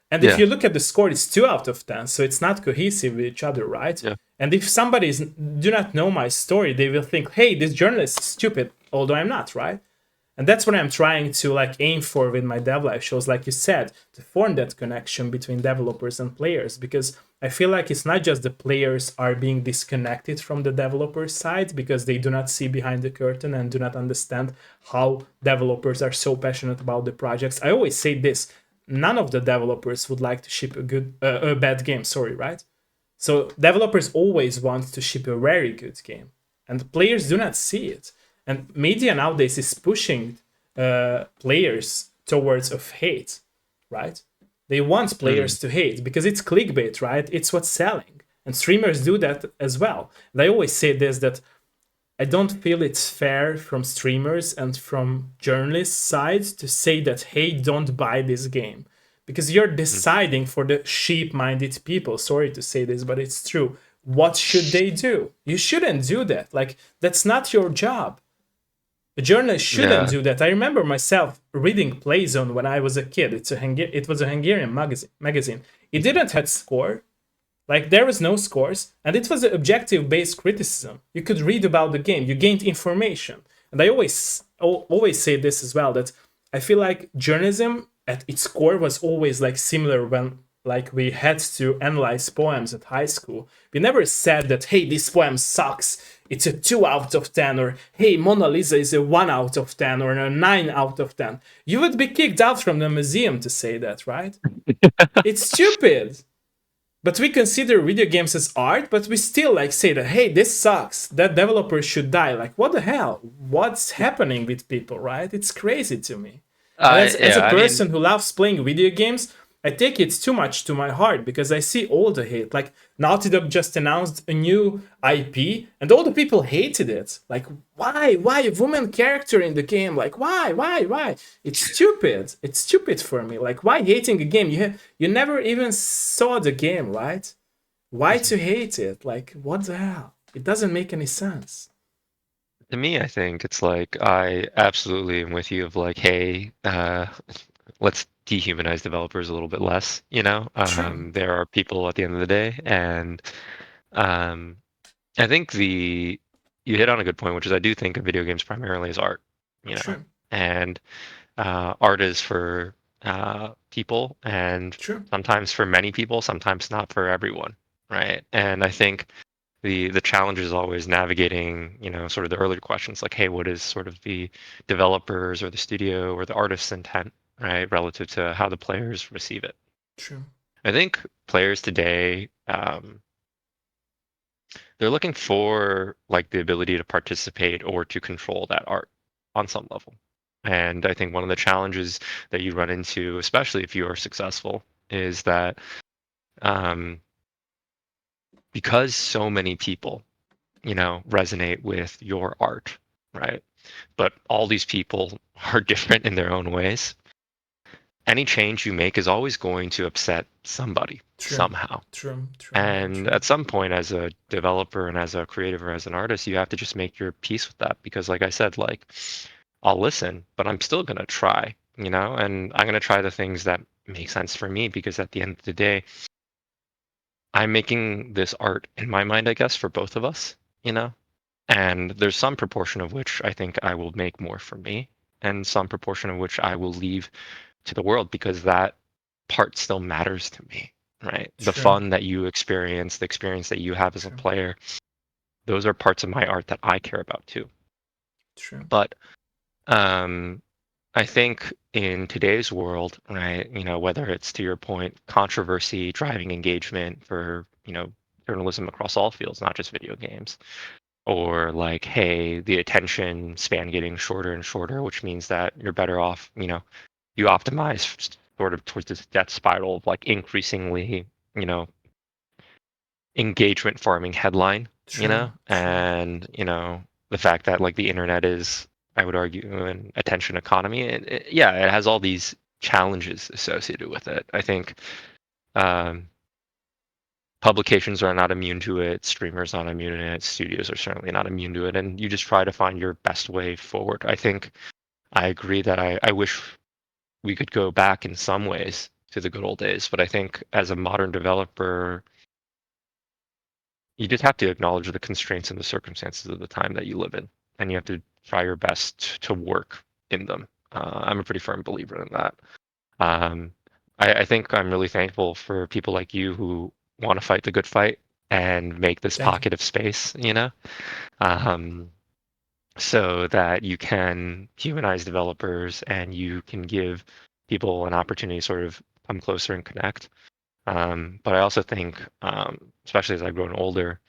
And if you look at the score, it's 2 out of 10, so it's not cohesive with each other, right? Yeah. And if somebody do not know my story, they will think, hey, this journalist is stupid, although I'm not, right? And that's what I'm trying to like aim for with my dev live shows, like you said, to form that connection between developers and players, because I feel like it's not just the players are being disconnected from the developer side because they do not see behind the curtain and do not understand how developers are so passionate about the projects. I always say this: none of the developers would like to ship a bad game, right? So developers always want to ship a very good game, and players do not see it. And media nowadays is pushing players towards of hate, right? They want players to hate because it's clickbait, right? It's what's selling. And streamers do that as well. And I always say this, that I don't feel it's fair from streamers and from journalists' side to say that, hey, don't buy this game. Because you're deciding for the sheep-minded people. Sorry to say this, but it's true. What should they do? You shouldn't do that. Like, that's not your job. A journalist shouldn't Yeah. do that. I remember myself reading Playzone when I was a kid. It was a Hungarian magazine. It didn't have score. Like there was no scores, and it was an objective-based criticism. You could read about the game. You gained information. And I always say this as well, that I feel like journalism at its core was always like similar when like we had to analyze poems at high school. We never said that, hey, this poem sucks, it's a 2 out of 10, or hey, Mona Lisa is a 1 out of 10 or a 9 out of 10. You would be kicked out from the museum to say that, right? It's stupid. But we consider video games as art, but we still like say that, hey, this sucks, that developer should die. Like, what the hell, what's happening with people, right? It's crazy to me. And as a I mean, person who loves playing video games, I take it too much to my heart because I see all the hate. Like Naughty Dog just announced a new IP, and all the people hated it. Like, why a woman character in the game? Like, why? It's stupid. It's stupid for me. Like, why hating a game? You never even saw the game, right? Why to hate it? Like, what the hell? It doesn't make any sense. to me, I think it's like I absolutely am with you of like, hey, let's dehumanize developers a little bit less, you know? True, There are people at the end of the day, and um, I think you hit on a good point, which is I do think of video games primarily as art, you know, true, and art is for people, and true, sometimes for many people, sometimes not for everyone, right? And I think the challenge is always navigating, you know, sort of the earlier questions like, hey, what is sort of the developers or the studio or the artist's intent, right, relative to how the players receive it. true, I think players today, they're looking for like the ability to participate or to control that art on some level. And I think one of the challenges that you run into, especially if you are successful, is that um, because so many people, you know, resonate with your art, right? But all these people are different in their own ways. Any change you make is always going to upset somebody true, somehow. true, true, And true, at some point, as a developer and as a creative or as an artist, you have to just make your peace with that. Because, like I said, like I'll listen, but I'm still gonna try, you know, and I'm gonna try the things that make sense for me. Because at the end of the day, I'm making this art in my mind, I guess, for both of us, you know. And there's some proportion of which I think I will make more for me, and some proportion of which I will leave to the world because that part still matters to me, right? The true, fun that you experience, the experience that you have as a true, player, those are parts of my art that I care about too. true. But um, I think in today's world, right, you know, whether it's to your point, controversy driving engagement for, you know, journalism across all fields, not just video games, or like, hey, the attention span getting shorter and shorter, which means that you're better off, you know, you optimize sort of towards this death spiral of like increasingly, you know, engagement farming headline, you True, know, true, and you know the fact that like the internet is, I would argue, an attention economy. Yeah, it has all these challenges associated with it. I think um, publications are not immune to it, streamers not immune to it, studios are certainly not immune to it, and you just try to find your best way forward. I think I agree that I wish we could go back in some ways to the good old days, but I think as a modern developer, you just have to acknowledge the constraints and the circumstances of the time that you live in, and you have to try your best to work in them. I'm a pretty firm believer in that. Um, I think I'm really thankful for people like you who want to fight the good fight and make this thank you. pocket of space, you know, um, so that you can humanize developers and you can give people an opportunity to sort of come closer and connect. But I also think, especially as I've grown older,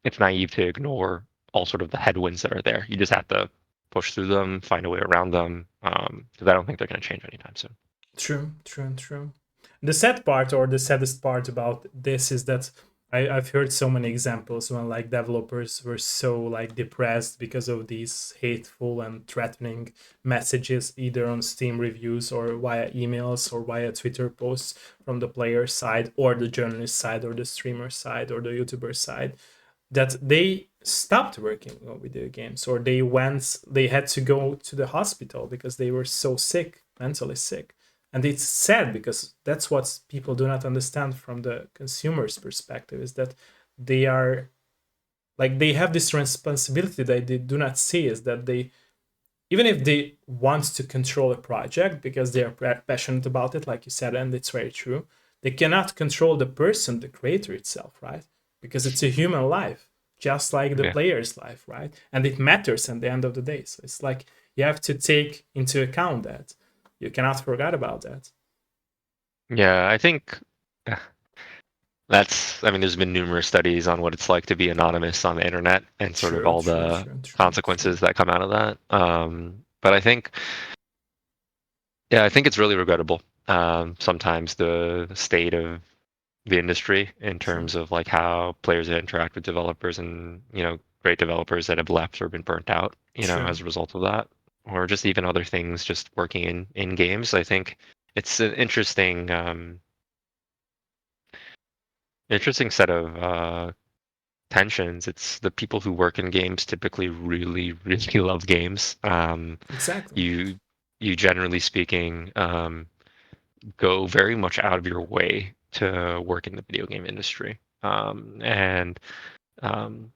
it's naive to ignore all sort of the headwinds that are there. You just have to push through them, find a way around them, because I don't think they're going to change anytime soon. True, true, true. The sad part or the saddest part about this is that I've heard so many examples when like developers were so like depressed because of these hateful and threatening messages either on Steam reviews or via emails or via Twitter posts from the player side or the journalist side or the streamer side or the YouTuber side, that they stopped working on video games, or they had to go to the hospital because they were so sick, mentally sick. And it's sad because that's what people do not understand from the consumer's perspective, is that they are like, they have this responsibility that they do not see, is that they, even if they want to control a project because they are passionate about it, like you said, and it's very true, they cannot control the person, the creator itself, right? Because it's a human life, just like the Yeah. player's life, right? And it matters at the end of the day. So it's like you have to take into account that. You cannot forget about that. Yeah, I think I mean, there's been numerous studies on what it's like to be anonymous on the internet and sort of True, all true, the true, true, true. consequences that come out of that. But I think, yeah, I think it's really regrettable. Sometimes the state of the industry in True, terms of like how players interact with developers and, great developers that have left or been burnt out, true. as a result of that, or just even other things just working in games. I think it's an interesting set of tensions. It's the people who work in games typically really, really love games. Exactly. You you generally speaking go very much out of your way to work in the video game industry. And um,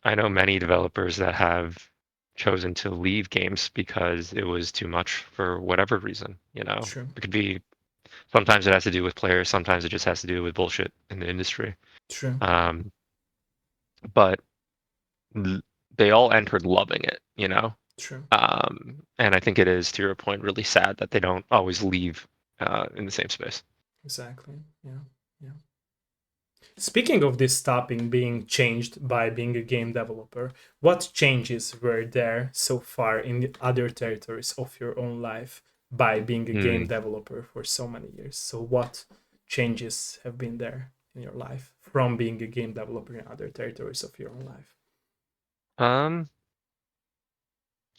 I know many developers that have chosen to leave games because it was too much for whatever reason. True, It could be sometimes it has to do with players, sometimes it just has to do with bullshit in the industry. true, Um, but l- they all entered loving it. true. And I think it is, to your point, really sad that they don't always leave in the same space. Exactly. Yeah. Yeah. Speaking of this topic being changed by being a game developer, what changes were there so far in the other territories of your own life by being a game Hmm. developer for so many years? So, what changes have been there in your life from being a game developer in other territories of your own life? Um,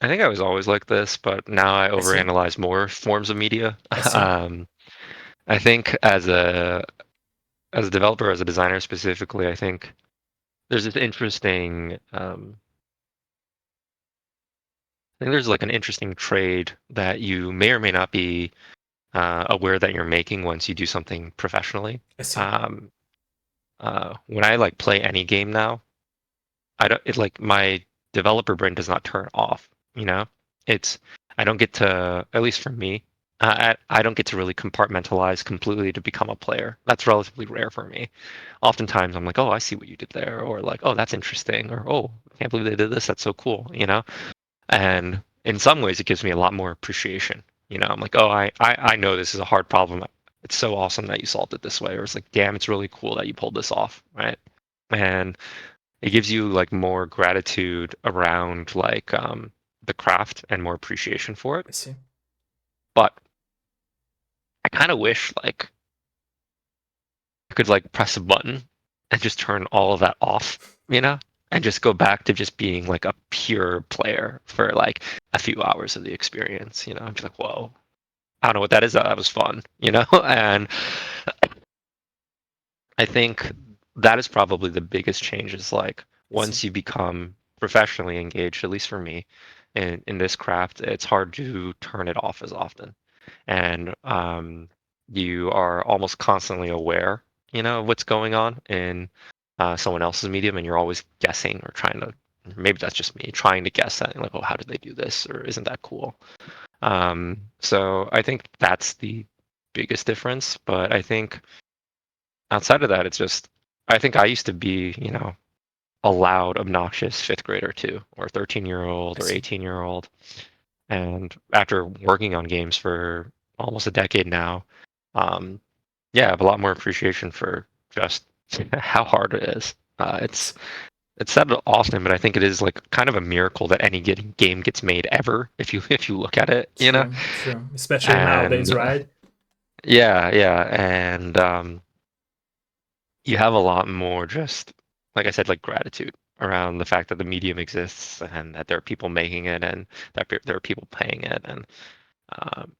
I think I was always like this, but now I I see. overanalyze more forms of media. I see. um, I think as a developer, as a designer specifically, I think there's this interesting. I think there's like an interesting trade that you may or may not be aware that you're making once you do something professionally. I see. Um, when I like play any game now, I don't. It like my developer brain does not turn off. It's I don't get to, at least for me, I don't get to really compartmentalize completely to become a player. That's relatively rare for me. Oftentimes I'm like, oh, I see what you did there, or like, oh, that's interesting, or oh, I can't believe they did this. That's so cool. And in some ways, it gives me a lot more appreciation. I'm like, oh, I know this is a hard problem. It's so awesome that you solved it this way, or it's like, damn, it's really cool that you pulled this off, right? And it gives you like more gratitude around like the craft and more appreciation for it. I see. But I kind of wish like I could like press a button and just turn all of that off, you know, and just go back to just being like a pure player for like a few hours of the experience, and be like, whoa, I don't know what that is. That was fun. And I think that is probably the biggest change is like I see. once you become professionally engaged, at least for me, in this craft, it's hard to turn it off as often. And you are almost constantly aware, of what's going on in someone else's medium, and you're always guessing or trying to, maybe that's just me, trying to guess that, like, oh, how did they do this? Or isn't that cool? So I think that's the biggest difference. But I think outside of that, it's just I think I used to be, a loud, obnoxious fifth grader too, or 13-year-old I or see. 18-year-old. And after working on games for almost a decade now, um, yeah, I have a lot more appreciation for just how hard it is. It's said often, but I think it is like kind of a miracle that any game gets made ever, if you look at it. True. True. Especially nowadays, And right? yeah, yeah, and you have a lot more just like I said, like gratitude around the fact that the medium exists and that there are people making it and that there are people paying it. And um,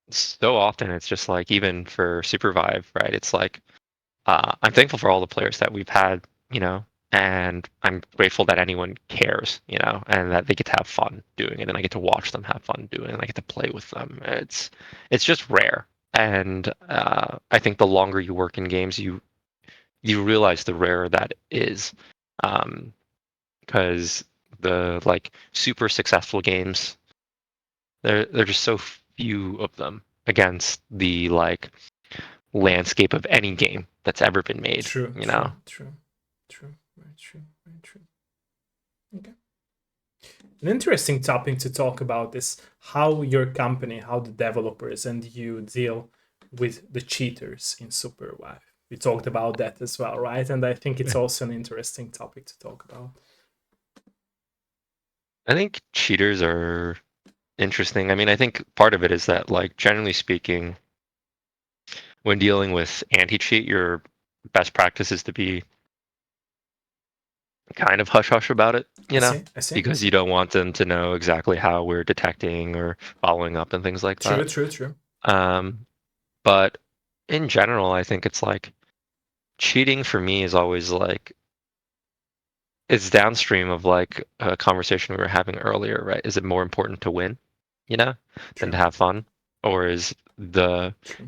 so often it's just like even for Supervive, right? It's like I'm thankful for all the players that we've had, and I'm grateful that anyone cares, and that they get to have fun doing it, and I get to watch them have fun doing it, and I get to play with them. It's just rare, and I think the longer you work in games, you realize the rarer that is, because the like super successful games, they're just so few of them against the like landscape of any game that's ever been made. True, true, true, true, very true, very true. Okay. An interesting topic to talk about is how your company, how the developers and you deal with the cheaters in Superlife. We talked about that as well, right? And I think it's also an interesting topic to talk about. I think cheaters are interesting. I mean, I think part of it is that, like, generally speaking, when dealing with anti-cheat, your best practice is to be kind of hush hush about it, I see, I see. because you don't want them to know exactly how we're detecting or following up and things like True, that. true, true. But in general, I think it's like cheating for me is always like, it's downstream of like a conversation we were having earlier, right? Is it more important to win, than True, to have fun? Or true,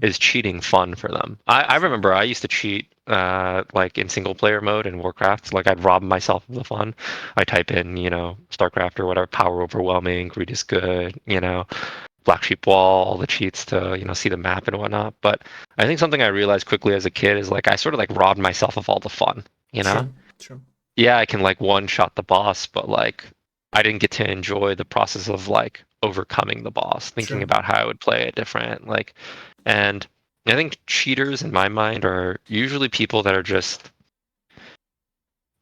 is cheating fun for them? I remember I used to cheat like in single player mode in Warcraft. Like I'd rob myself of the fun. I type in, StarCraft or whatever, power overwhelming, greed is good, black sheep wall, all the cheats to, see the map and whatnot. But I think something I realized quickly as a kid is like I sort of like robbed myself of all the fun, true, true, yeah, I can like one shot the boss, but like I didn't get to enjoy the process of like overcoming the boss, thinking true, about how I would play it different. Like, and I think cheaters in my mind are usually people that are just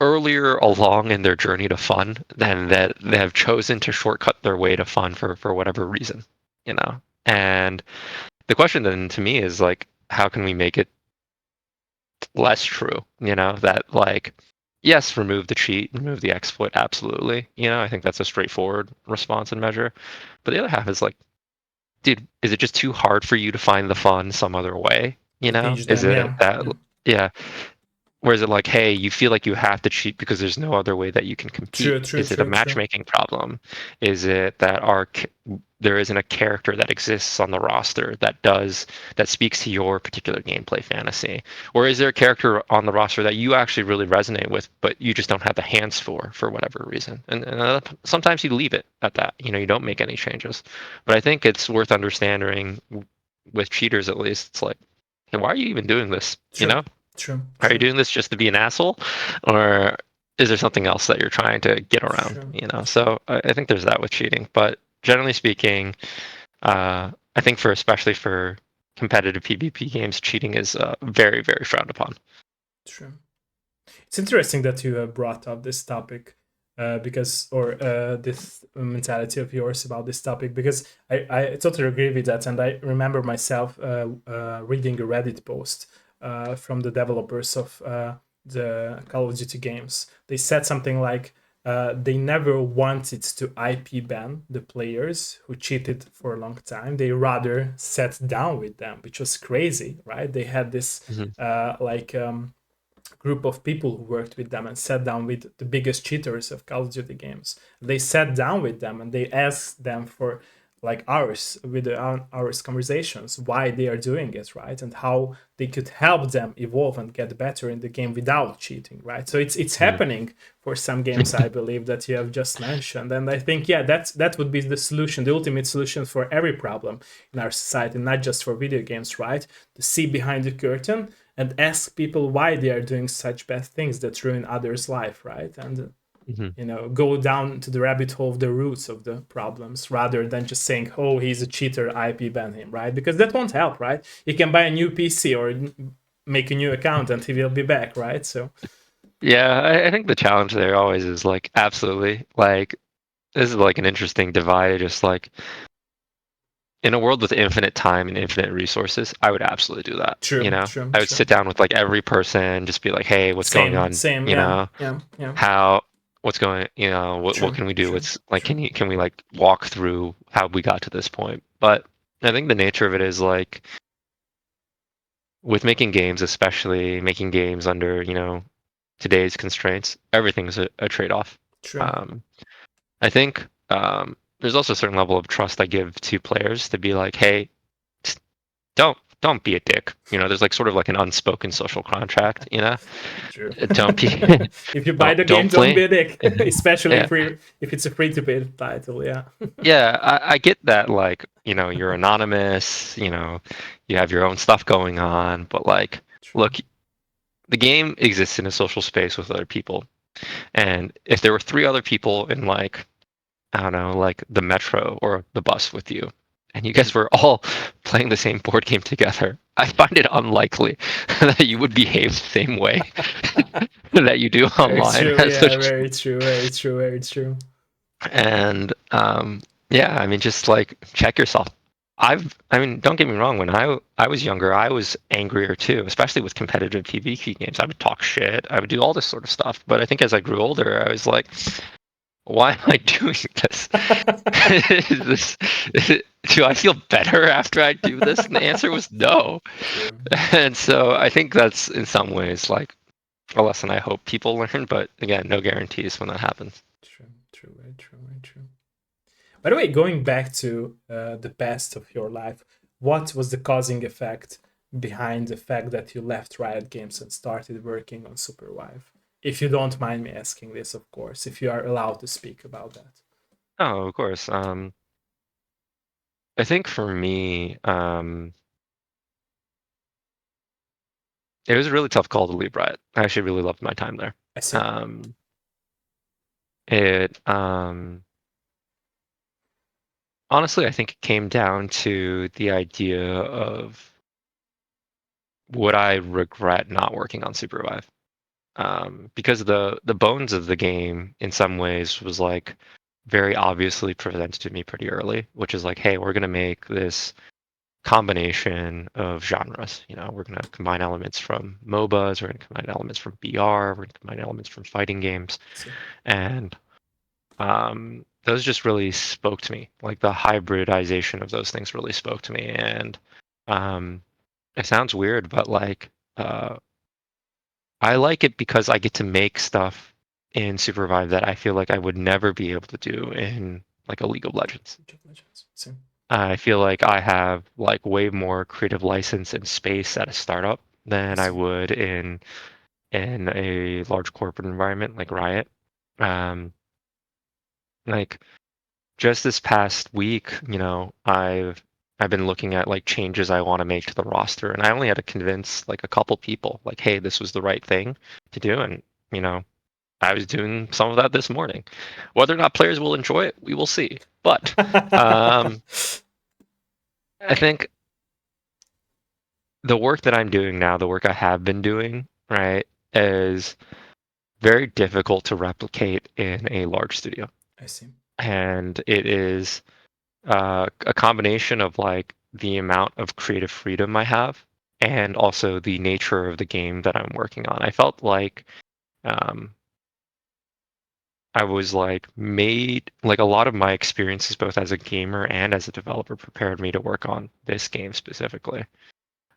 earlier along in their journey to fun than that they have chosen to shortcut their way to fun for whatever reason, you know? And the question then to me is like, how can we make it less true, that like, yes, remove the cheat, remove the exploit, absolutely. I think that's a straightforward response and measure. But the other half is like, dude, is it just too hard for you to find the fun some other way? to teach Is them, it yeah, that, yeah. yeah, or is it like, hey, you feel like you have to cheat because there's no other way that you can compete? True, true, Is it a true, true, matchmaking problem? Is it that there isn't a character that exists on the roster that speaks to your particular gameplay fantasy? Or is there a character on the roster that you actually really resonate with, but you just don't have the hands for whatever reason? And sometimes you leave it at that. You don't make any changes. But I think it's worth understanding with cheaters, at least. It's like, hey, why are you even doing this? true, true, Are you true, doing this just to be an asshole, or is there something else that you're trying to get around? true. So I think there's that with cheating. But generally speaking, I think especially for competitive PvP games, cheating is very, very frowned upon. True. It's interesting that you brought up this topic this mentality of yours about this topic, because I totally agree with that. And I remember myself reading a Reddit post from the developers of the Call of Duty games. They said something like, they never wanted to IP ban the players who cheated for a long time. They rather sat down with them, which was crazy, right? They had this Mhm. group of people who worked with them and sat down with the biggest cheaters of Call of Duty games. They sat down with them and they asked them for like hours with the hours conversations why they are doing it, right, and how they could help them evolve and get better in the game without cheating, right. So it's Mhm. happening for some games, I believe, that you have just mentioned. And I think, yeah, that would be the solution, the ultimate solution for every problem in our society, not just for video games, right, to see behind the curtain and ask people why they are doing such bad things that ruin others' life, right? And Mhm. go down to the rabbit hole of the roots of the problems rather than just saying, oh, he's a cheater, IP ban him, right? Because that won't help, right? You can buy a new PC or make a new account and he will be back, right? So Yeah, I think the challenge there always is like, absolutely, like this is like an interesting divide. Just like in a world with infinite time and infinite resources, I would absolutely do that. true, true, I would true. sit down with like every person, just be like, hey, what's going Same, on? same, yeah, yeah, yeah. How, what's going, what True, can we do? true, What's like, true. can we like walk through how we got to this point? But I think the nature of it is like with making games, especially making games under, today's constraints, everything's a trade-off. True. Um, I think there's also a certain level of trust I give to players to be like, hey, don't be a dick. There's like sort of like an unspoken social contract. True. Don't be If you buy the game, don't don't be play. a dick. Especially Yeah, if it's a free to play title. Yeah. yeah. I get that. Like you're anonymous. You have your own stuff going on, but like, True. look, the game exists in a social space with other people, and if there were three other people in like I don't know, like the metro or the bus with you, and you guys were all playing the same board game together, I find it unlikely that you would behave the same way that you do Very online. true. Yeah. Very true. Very true. Very true. And yeah, I mean, just like check yourself. I mean, don't get me wrong. When I was younger, I was angrier too, especially with competitive PvP games. I would talk shit. I would do all this sort of stuff. But I think as I grew older, I was like, why am I doing this? Is this do I feel better after I do this? And the answer was no. True. And so I think that's in some ways like a lesson I hope people learn, but again, no guarantees when that happens. True. True. Very true. Very true. By the way, going back to the past of your life, what was the causing effect behind the fact that you left Riot Games and started working on Supervive? If you don't mind me asking this, of course, if you are allowed to speak about that. Oh, of course. I think for me, it was a really tough call to leave Riot. I actually really loved my time there. I see. It honestly, I think it came down to the idea of would I regret not working on Supervive? Because the bones of the game in some ways was like very obviously presented to me pretty early, which is like, hey, we're gonna make this combination of genres. We're gonna combine elements from MOBAs, we're gonna combine elements from BR, we're gonna combine elements from fighting games, and those just really spoke to me. Like the hybridization of those things really spoke to me, and it sounds weird, but like I like it because I get to make stuff in Supervive that I feel like I would never be able to do in like a League of Legends. I feel like I have like way more creative license and space at a startup than I would in a large corporate environment like Riot. Um, like just this past week, I've been looking at like changes I want to make to the roster, and I only had to convince like a couple people, like, hey, this was the right thing to do, and I was doing some of that this morning. Whether or not players will enjoy it, we will see. But I think the work that I'm doing now, the work I have been doing, right, is very difficult to replicate in a large studio. I see. And it is a combination of like the amount of creative freedom I have and also the nature of the game that I'm working on. I felt like I was like made like a lot of my experiences both as a gamer and as a developer prepared me to work on this game specifically.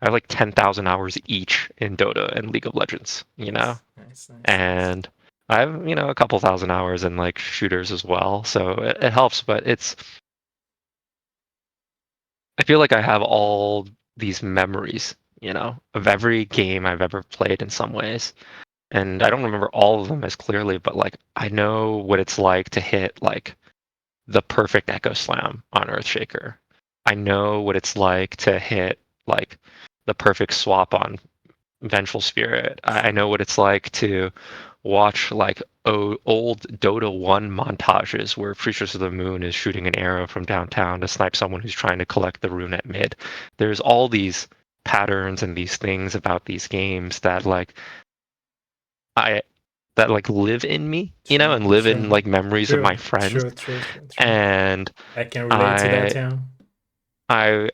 I have like 10,000 hours each in Dota and League of Legends, Nice. and I have, a couple thousand hours in like shooters as well. So it helps, but I feel like I have all these memories, of every game I've ever played in some ways. And I don't remember all of them as clearly, but like I know what it's like to hit like the perfect Echo Slam on Earthshaker. I know what it's like to hit like the perfect swap on Vengeful Spirit. I know what it's like to watch like old Dota 1 montages where Preachers of the Moon is shooting an arrow from downtown to snipe someone who's trying to collect the rune at mid. There's all these patterns and these things about these games that like I that like live in me, and live in like memories of my friends. True. And I can relate to that, I yeah. I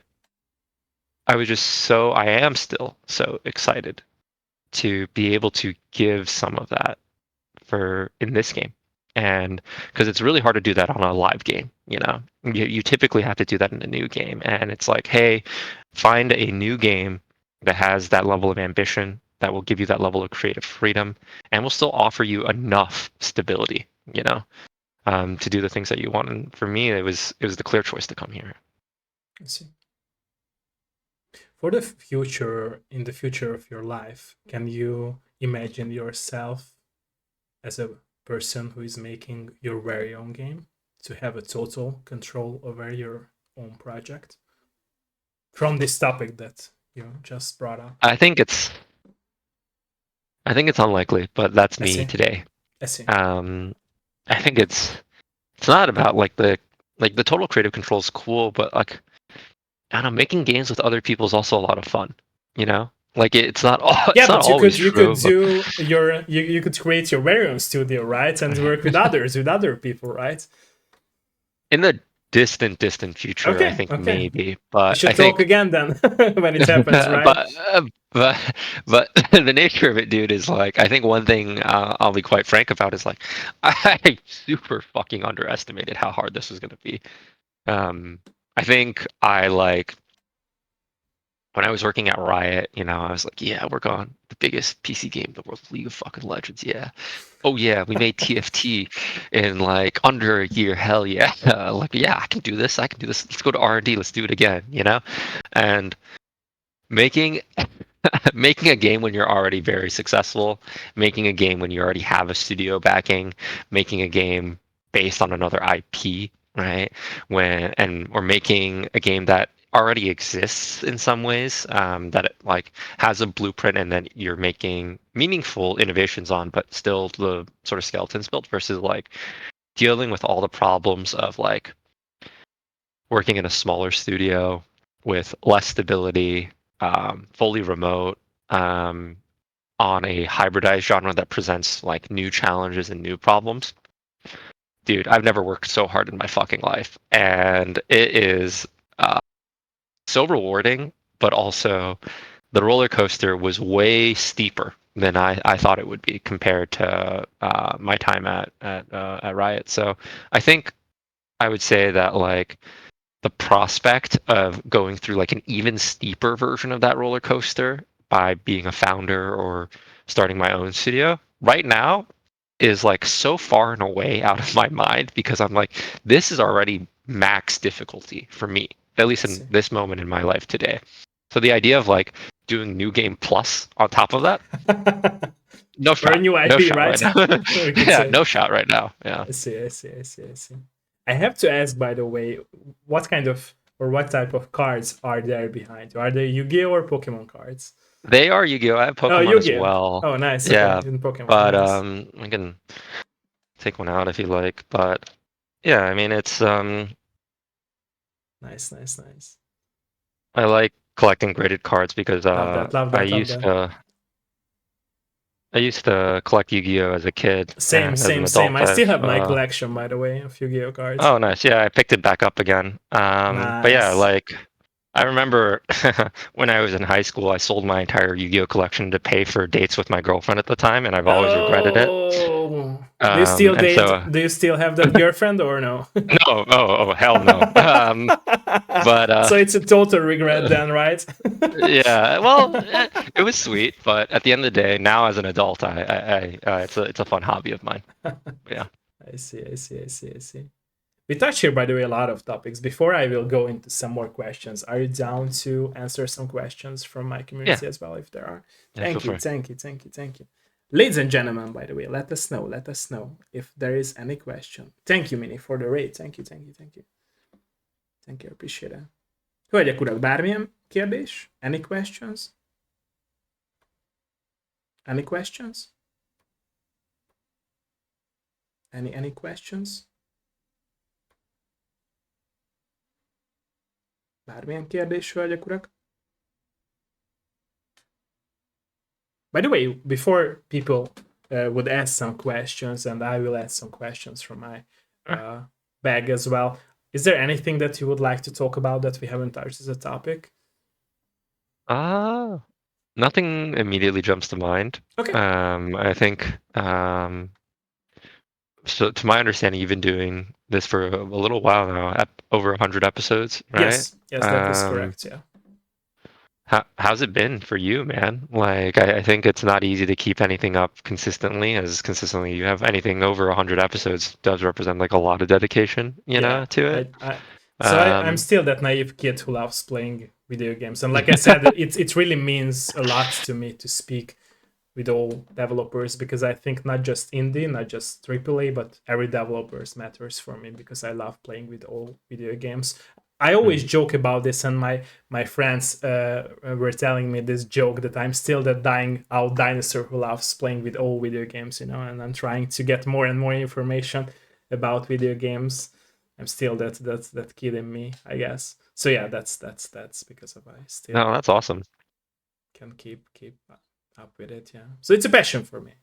I was just I am still so excited to be able to give some of that for in this game. And because it's really hard to do that on a live game, you typically have to do that in a new game. And it's like, hey, find a new game that has that level of ambition that will give you that level of creative freedom and will still offer you enough stability, to do the things that you want. And for me, it was the clear choice to come here. I see. For the future, in the future of your life, can you imagine yourself as a person who is making your very own game, to have a total control over your own project? From this topic that you just brought up. I think it's unlikely, but that's I me see. today. I see. I think it's not about like the total creative control is cool, but like I don't know, making games with other people is also a lot of fun. Like it's not all Yeah, it's not but always you could true, but do you could create your very own studio, right? And work with others, with other people, right? in the distant future, I Okay, think okay. maybe, We but I should talk think again then when it happens, right? but but the nature of it, dude, is like I think one thing I'll be quite frank about is like I super fucking underestimated how hard this was gonna be. I think I like when I was working at Riot, I was like, yeah, we're on the biggest PC game in the world, League of fucking Legends, yeah. Oh yeah, we made TFT in like under a year. Hell yeah! Like yeah, I can do this. I can do this. Let's go to R&D. Let's do it again. And making making a game when you're already very successful, making a game when you already have a studio backing, making a game based on another IP, right? Or making a game that already exists in some ways, that it like has a blueprint and then you're making meaningful innovations on, but still the sort of skeletons built versus like dealing with all the problems of like working in a smaller studio with less stability, fully remote, um, on a hybridized genre that presents like new challenges and new problems. Dude, I've never worked so hard in my fucking life, and it is uh, so rewarding, but also the roller coaster was way steeper than I thought it would be compared to my time at Riot. So I think I would say that like the prospect of going through like an even steeper version of that roller coaster by being a founder or starting my own studio right now is like so far and away out of my mind because I'm like, this is already max difficulty for me, at least I in see. this moment in my life today. So the idea of like doing new game plus on top of that, no Or a shot, new no IP, shot right right? now. We could Yeah, say. no shot right now. Yeah. I see, I see, I see, I see. I have to ask, by the way, what kind of or what type of cards are there behind you? Are they Yu-Gi-Oh or Pokemon cards? They are Yu-Gi-Oh! I have Oh, Pokemon as Yu-Gi-Oh. well. Oh, nice. Okay, Yeah, in Pokemon, but nice, I can take one out if you like. But yeah, I mean it's nice, nice, nice. I like collecting graded cards because Love that, love I that, love used that. to I used to collect Yu-Gi-Oh as a kid, Same, and as an same, same. adult I still I've have my collection, by the way, of Yu-Gi-Oh cards. oh nice, yeah, I picked it back up again. But yeah, Nice. like I remember when I was in high school, I sold my entire Yu-Gi-Oh collection to pay for dates with my girlfriend at the time, and I've always regretted it. Oh, do you still And date? so Do you still have that girlfriend or no? no, hell no. But So it's a total regret then, right? yeah, well, it was sweet, but at the end of the day, now as an adult, it's a fun hobby of mine. Yeah, I see, I see, I see, I see. We touch here, by the way, a lot of topics. Before I will go into some more questions, are you down to answer some questions from my yeah, community as well, if there are? yeah. Feel Thank you, free. thank you, thank you, thank you. Ladies and gentlemen, by the way, let us know if there is any question. Thank you, Mini, for the rate. Thank you, thank you, thank you. Thank you, appreciate it. Hölgyek, urak, bármilyen kérdés? Any questions? Any questions? Any questions? Bármilyen kérdés, hölgyek, urak? By the way, before people would ask some questions, and I will ask some questions from my bag as well, is there anything that you would like to talk about that we haven't touched as a topic? Nothing immediately jumps to mind. Okay. I think so. To my understanding, you've been doing this for a little while now, over 100 episodes, right? Yes, yes, that is correct. Yeah. How's it been for you, man? Like, I think it's not easy to keep anything up consistently, as consistently you have anything over 100 episodes does represent like a lot of dedication, Yeah, to it. I'm Um, still that naive kid who loves playing video games, and like I said, it really means a lot to me to speak with all developers, because I think not just indie, not just AAA, but every developers matters for me, because I love playing with all video games. I always mm, joke about this, and my friends were telling me this joke that I'm still that dying out dinosaur who loves playing with all video games, and I'm trying to get more and more information about video games. I'm still that kid in me, I guess. So yeah, that's because of I no, still that's awesome. can keep up with it. Yeah, so it's a passion for me,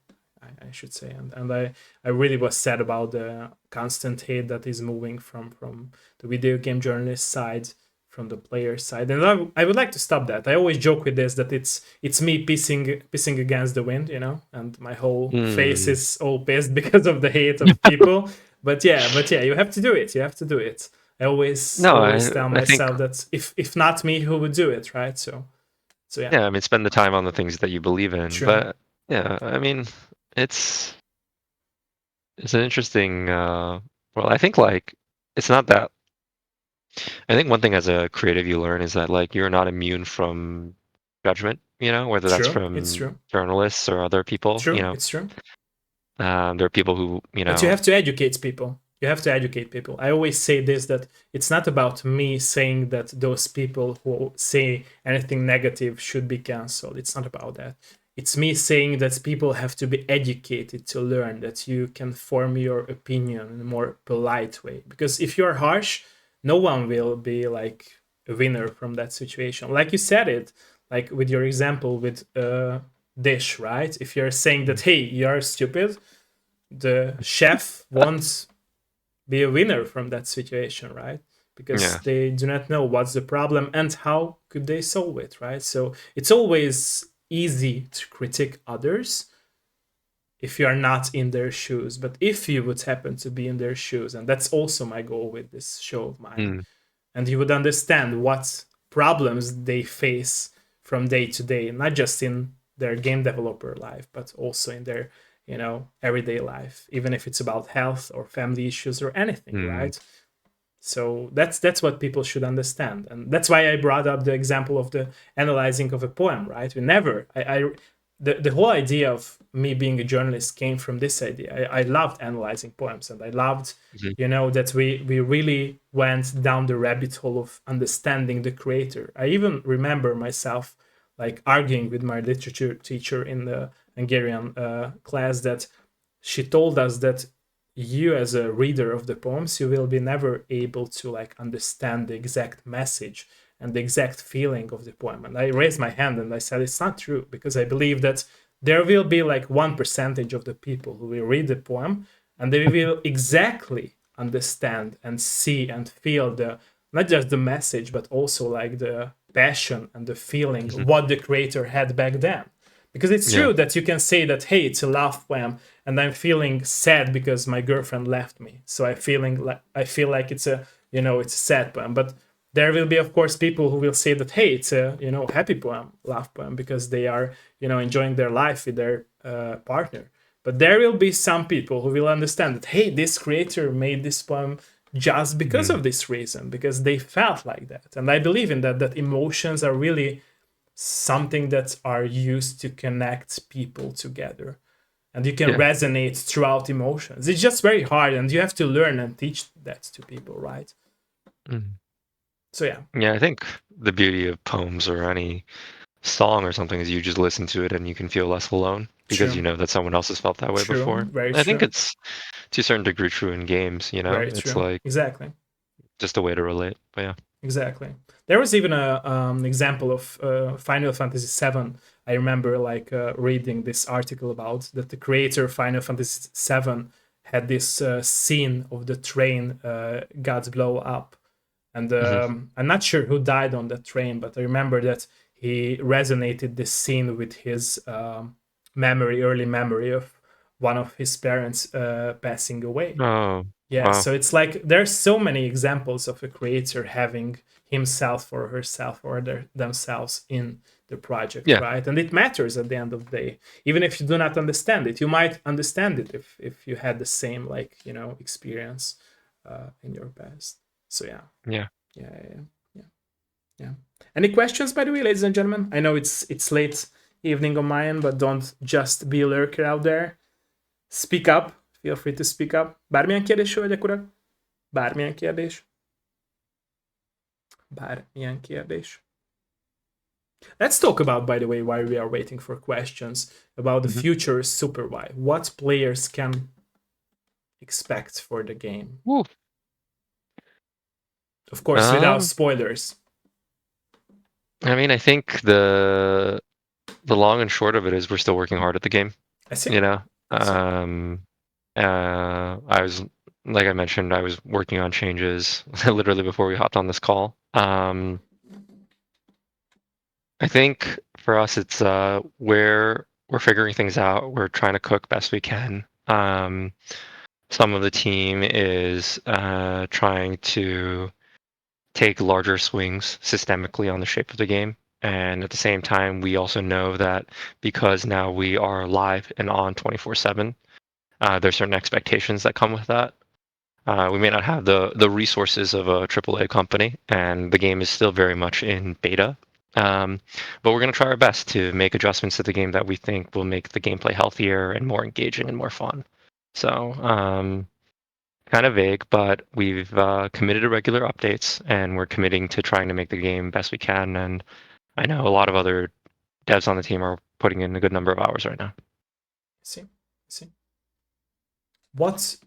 I should say, and I really was sad about the constant hate that is moving from the video game journalist side, from the player side, and I would like to stop that. I always joke with this that it's me pissing against the wind, and my whole face Mm. is all pissed because of the hate of people. But yeah, you have to do it. You have to do it. I always No, always tell I think, myself that if not me, who would do it, right? So yeah, yeah, I mean, spend the time on the things that you believe in. true, But yeah, I mean, it's it's an interesting. Well, I think like it's not that. I think one thing as a creative you learn is that like you're not immune from judgment. Whether that's true. It's from true. journalists or other people. True. It's true. There are people who But you have to educate people. You have to educate people. I always say this, that it's not about me saying that those people who say anything negative should be cancelled. It's not about that. It's me saying that people have to be educated to learn that you can form your opinion in a more polite way. Because if you're harsh, no one will be like a winner from that situation. Like you said it, like with your example with dish, right? If you're saying that, hey, you're stupid, the chef won't be a winner from that situation, right? Because Yeah. they do not know what's the problem and how could they solve it, right? So it's always easy to critique others if you are not in their shoes. But if you would happen to be in their shoes, and that's also my goal with this show of mine, Mm. and you would understand what problems they face from day to day, not just in their game developer life, but also in their everyday life, even if it's about health or family issues or anything, Mm. right? So that's what people should understand, and that's why I brought up the example of the analyzing of a poem, right? We never I the whole idea of me being a journalist came from this idea. I loved analyzing poems, and I loved Mhm. that we really went down the rabbit hole of understanding the creator. I even remember myself like arguing with my literature teacher in the Hungarian class, that she told us that you as a reader of the poems, you will be never able to like understand the exact message and the exact feeling of the poem. And I raised my hand and I said it's not true, because I believe that there will be like 1% of the people who will read the poem, and they will exactly understand and see and feel the not just the message, but also like the passion and the feeling Mhm. what the creator had back then. Because it's Yeah. true that you can say that, hey, it's a love poem, and I'm feeling sad because my girlfriend left me, so I feel like it's a it's a sad poem. But there will be, of course, people who will say that, hey, it's a happy poem, love poem, because they are enjoying their life with their partner. But there will be some people who will understand that, hey, this creator made this poem just because Mm. of this reason, because they felt like that. And I believe in that emotions are really something that are used to connect people together, and you can Yeah. resonate throughout emotions. It's just very hard, and you have to learn and teach that to people, right? Mm. So yeah, Yeah, I think the beauty of poems or any song or something is you just listen to it and you can feel less alone because true, you know that someone else has felt that way true, before. very I think true, it's to a certain degree true in games. very It's true, like exactly. just a way to relate. But yeah. Exactly. There was even a example of Final Fantasy VII. I remember like reading this article about that the creator of Final Fantasy VII had this scene of the train got blow up, and Mhm. I'm not sure who died on that train, but I remember that he resonated this scene with his early memory one of his parents passing away. Oh, Yeah, wow. so it's like there's so many examples of a creator having himself or herself or themselves in the project, Yeah, right? And it matters at the end of the day. Even if you do not understand it, you might understand it if you had the same experience in your past. So yeah, yeah. yeah, yeah, yeah, yeah. Any questions, by the way, ladies and gentlemen? I know it's late evening on my end, but don't just be a lurker out there. Speak up. Feel free to speak up. Bármilyen kérdés, hölgyek, urak? Bármilyen kérdés? Bármilyen kérdés? Let's talk about, by the way, while we are waiting for questions, about the Mhm. future Super Y. What players can expect for the game? Woo. Of course, without Um, spoilers. I mean, I think the long and short of it is we're still working hard at the game. I see. You know, I see. I was, like I mentioned, I was working on changes literally before we hopped on this call. I think for us, it's we're figuring things out. We're trying to cook best we can. Some of the team is trying to take larger swings systemically on the shape of the game. And at the same time, we also know that because now we are live and on 24/7, there's certain expectations that come with that. We may not have the resources of a AAA company, and the game is still very much in beta. Um, but we're going to try our best to make adjustments to the game that we think will make the gameplay healthier and more engaging and more fun. So, kind of vague, but we've committed to regular updates, and we're committing to trying to make the game best we can. And I know a lot of other devs on the team are putting in a good number of hours right now. I see. I see. What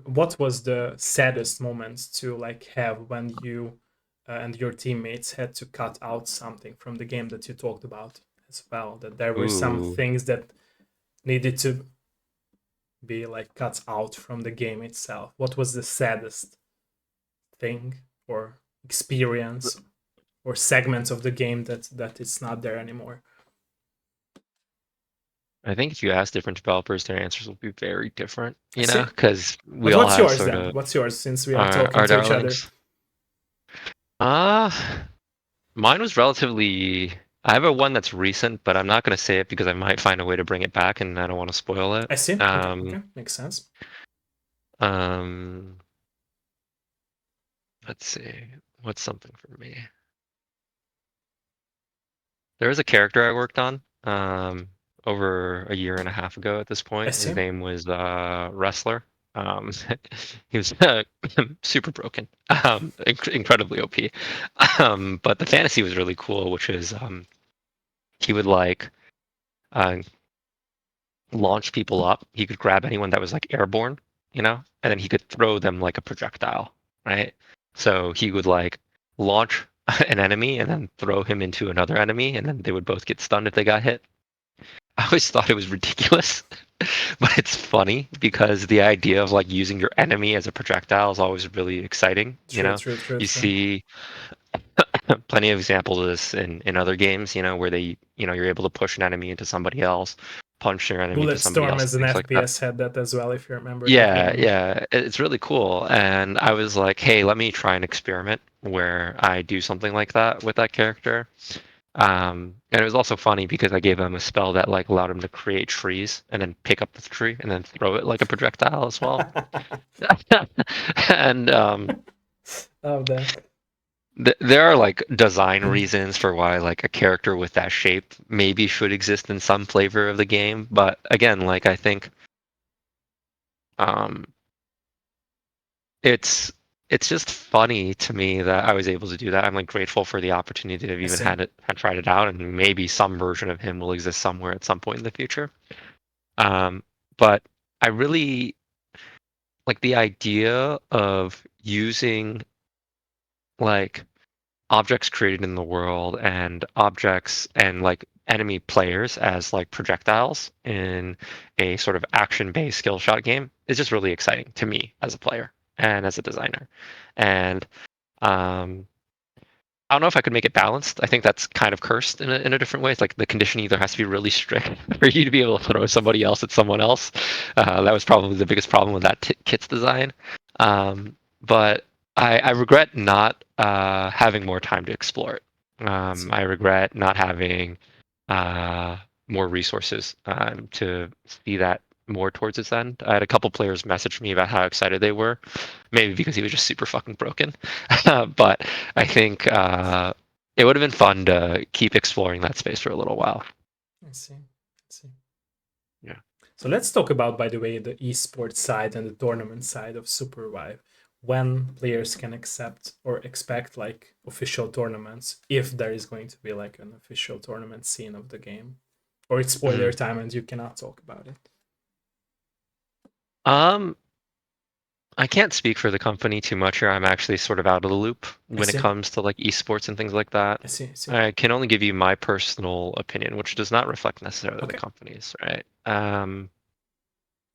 what was the saddest moment to have when you and your teammates had to cut out something from the game that you talked about as well? That there were some Ooh, things that needed to be cut out from the game itself. What was the saddest thing or experience or segments of the game that it's not there anymore? I think if you ask different developers, their answers will be very different, I you know, see. because we But all what's have yours sort then? of What's yours since we are talking our to each other? darlings. Uh, Mine was relatively. I have a one that's recent, but I'm not going to say it because I might find a way to bring it back, and I don't want to spoil it. I see. Okay, okay, makes sense. Um, let's see. What's something for me? There was a character I worked on over a year and a half ago at this I point. His see. name was Wrestler. Um, he was super broken, incredibly OP. But the fantasy was really cool, which is he would uh, launch people up. He could grab anyone that was airborne, you know, and then he could throw them like a projectile, right? So he would launch an enemy and then throw him into another enemy, and then they would both get stunned if they got hit. I always thought it was ridiculous, but it's funny because the idea of using your enemy as a projectile is always really exciting. You True, know, true, true, you true. see plenty of examples of this in other games. You know, where you're able to push an enemy into somebody else, punch your enemy into somebody Bulletstorm else, as and an things like that. FPS had that as well, if you remember that Yeah, game. yeah, it's really cool. And I was like, hey, let me try an experiment where I do something like that with that character. And it was also funny because I gave him a spell that allowed him to create trees and then pick up the tree and then throw it like a projectile as well. And Oh, that. there are design reasons for why a character with that shape maybe should exist in some flavor of the game. But again, I think um, it's it's just funny to me that I was able to do that. I'm grateful for the opportunity to have I even see. had tried it out, and maybe some version of him will exist somewhere at some point in the future. Um, but I really like the idea of using like objects created in the world and objects and enemy players as projectiles in a sort of action-based skill shot game is just really exciting to me as a player and as a designer. And um, I don't know if I could make it balanced. I think that's kind of cursed in a different way. It's like the condition either has to be really strict for you to be able to throw somebody else at someone else. That was probably the biggest problem with that kit's design. But I regret not having more time to explore it. I see. I regret not having uh, more resources to see that more towards its end. I had a couple players message me about how excited they were, maybe because he was just super fucking broken. But I think it would have been fun to keep exploring that space for a little while. I see. I see. Yeah. So let's talk about, by the way, the esports side and the tournament side of Supervive. When players can accept or expect like official tournaments, if there is going to be like an official tournament scene of the game, or it's spoiler Mhm. time and you cannot talk about it. Um, I can't speak for the company too much here. I'm actually sort of out of the loop I when it see. comes to like esports and things like that. I see. I see. I can only give you my personal opinion, which does not reflect necessarily the Okay. company's, right?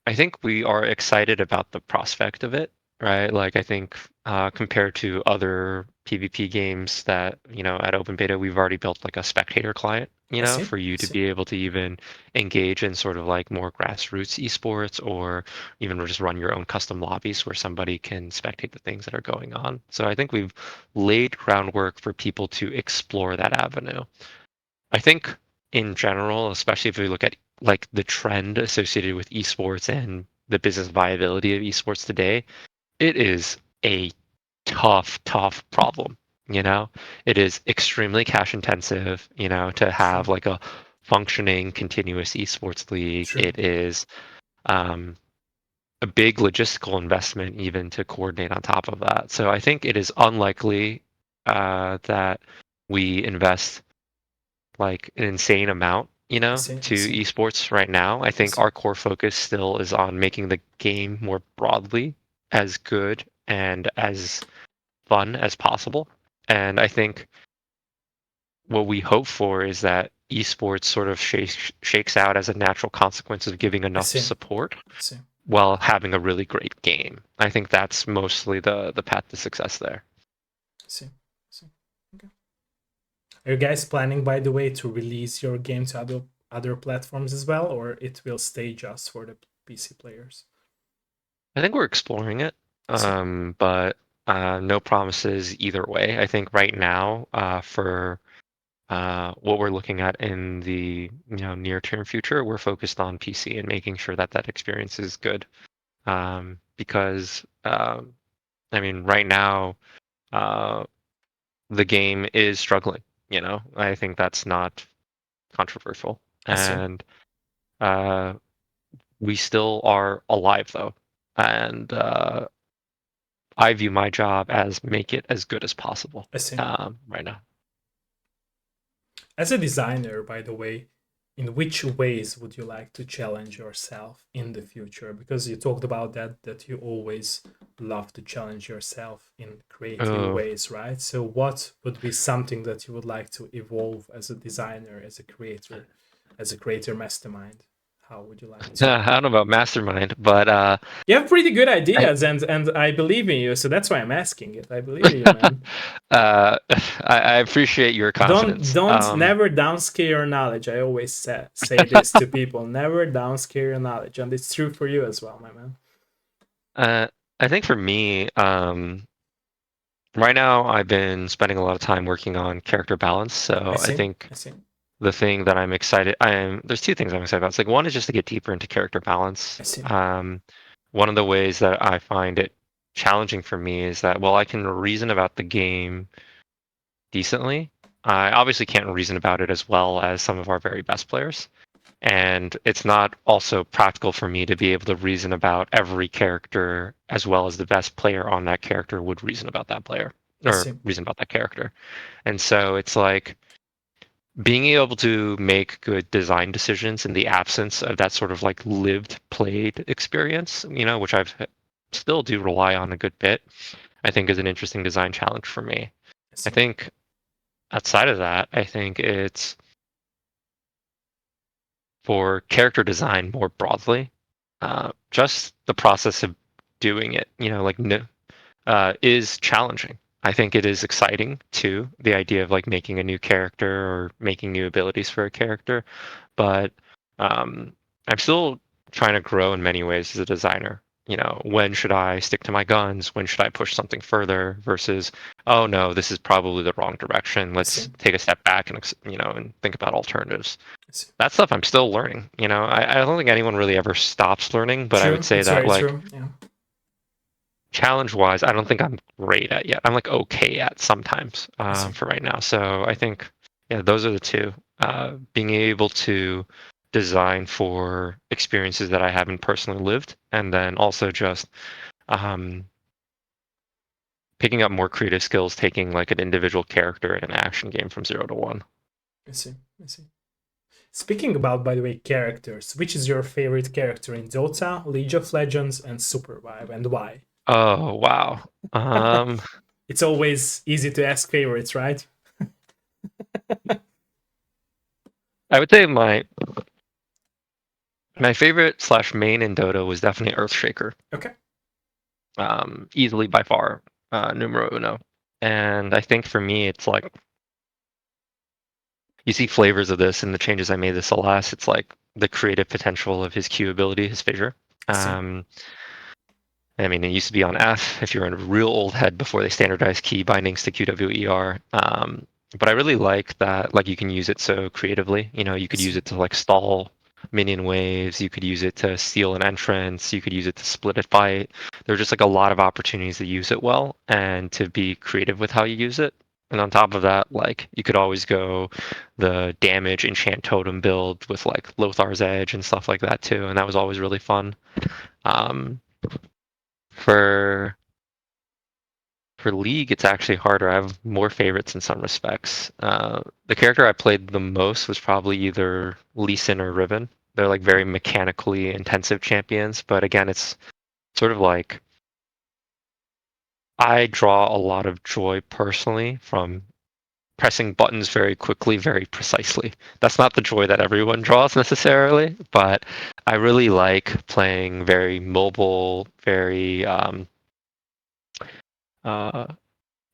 I think we are excited about the prospect of it, right? Like I think compared to other PvP games that, at open beta, we've already built like a spectator client, I see. for you I to see. be able to even engage in sort of like more grassroots esports or even just run your own custom lobbies where somebody can spectate the things that are going on. So I think we've laid groundwork for people to explore that avenue. I think in general, especially if we look at like the trend associated with esports and the business viability of esports today, it is a tough, tough problem. It is extremely cash intensive, to have True. like a functioning continuous esports league. True. It is um, a big logistical investment even to coordinate on top of that. So I think it is unlikely that we invest like an insane amount, I see. I to see. esports right now. I I think see. our core focus still is on making the game more broadly as good and as fun as possible. And I think what we hope for is that esports sort of shakes out as a natural consequence of giving I enough see. support I see. while having a really great game. I think that's mostly the path to success there. I see. I see. Okay. Are you guys planning, by the way, to release your game to other platforms as well, or it will stay just for the PC players? I think we're exploring it, I see. but no promises either way. I think right now, for what we're looking at in the near-term future, we're focused on PC and making sure that that experience is good. Because I mean, right now, uh, the game is struggling. I think that's not controversial, I see. and uh, we still are alive though, and I view my job as make it as good as possible I see. right now. As a designer, by the way, in which ways would you like to challenge yourself in the future? Because you talked about that you always love to challenge yourself in creative Oh, ways, right? So what would be something that you would like to evolve as a designer, as a creator mastermind? How would you like to? I don't know about mastermind, but You have pretty good I, ideas, and I believe in you, so that's why I'm asking it. I believe in you, man. I appreciate your Don't confidence. don't never downscale your knowledge. I always say this to people. Never downscale your knowledge, and it's true for you as well, my man. uh, I think for me, right now I've been spending a lot of time working on character balance. I So I see. think I see. the thing that there's two things I'm excited about. It's like one is just to get deeper into character balance. I see. One of the ways that I find it challenging for me is that, well, I can reason about the game decently. I obviously can't reason about it as well as some of our very best players. And it's not also practical for me to be able to reason about every character as well as the best player on that character would reason about that player I or see. reason about that character. And so it's like being able to make good design decisions in the absence of that sort of like lived played experience, which I've still do rely on a good bit, I think is an interesting design challenge for me. I I see. think outside of that, I think it's for character design more broadly, just the process of doing it, is challenging. I think it is exciting too, the idea of like making a new character or making new abilities for a character. But um, I'm still trying to grow in many ways as a designer. When should I stick to my guns? When should I push something further versus, oh no, this is probably the wrong direction. I see. Let's take a step back and and think about alternatives. I see. That stuff I'm still learning. I don't think anyone really ever stops learning, but I would True. say It's that very like true. Yeah. challenge wise, I don't think I'm great at yet. I'm like okay at sometimes I see. for right now. So I think, yeah, those are the two. Being able to design for experiences that I haven't personally lived, and then also just um, picking up more creative skills, taking like an individual character in an action game from 0 to 1. I see. I see. Speaking about, by the way, characters, which is your favorite character in Dota, League of Legends, and Supervive, and why? Oh wow. Um, It's always easy to ask favorites, right? I would say my favorite slash main in Dota was definitely Earthshaker. Okay. Easily by far, numero uno. And I think for me, it's like you see flavors of this in the changes I made this last. It's like the creative potential of his Q ability, his fissure. I see. I mean, it used to be on F if you're in a real old head before they standardized key bindings to QWER. But I really like that, like you can use it so creatively. You I could use see. it to like stall minion waves. You could use it to steal an entrance. You could use it to split a fight. There are just like a lot of opportunities to use it well and to be creative with how you use it. And on top of that, like you could always go the damage enchant totem build with like Lothar's Edge and stuff like that too. And that was always really fun. Um, for for League, it's actually harder. I have more favorites in some respects. The character I played the most was probably either Lee Sin or Riven. They're like very mechanically intensive champions, but again, it's sort of like I draw a lot of joy personally from pressing buttons very quickly, very precisely. That's not the joy that everyone draws necessarily, but I really like playing very mobile, very uh,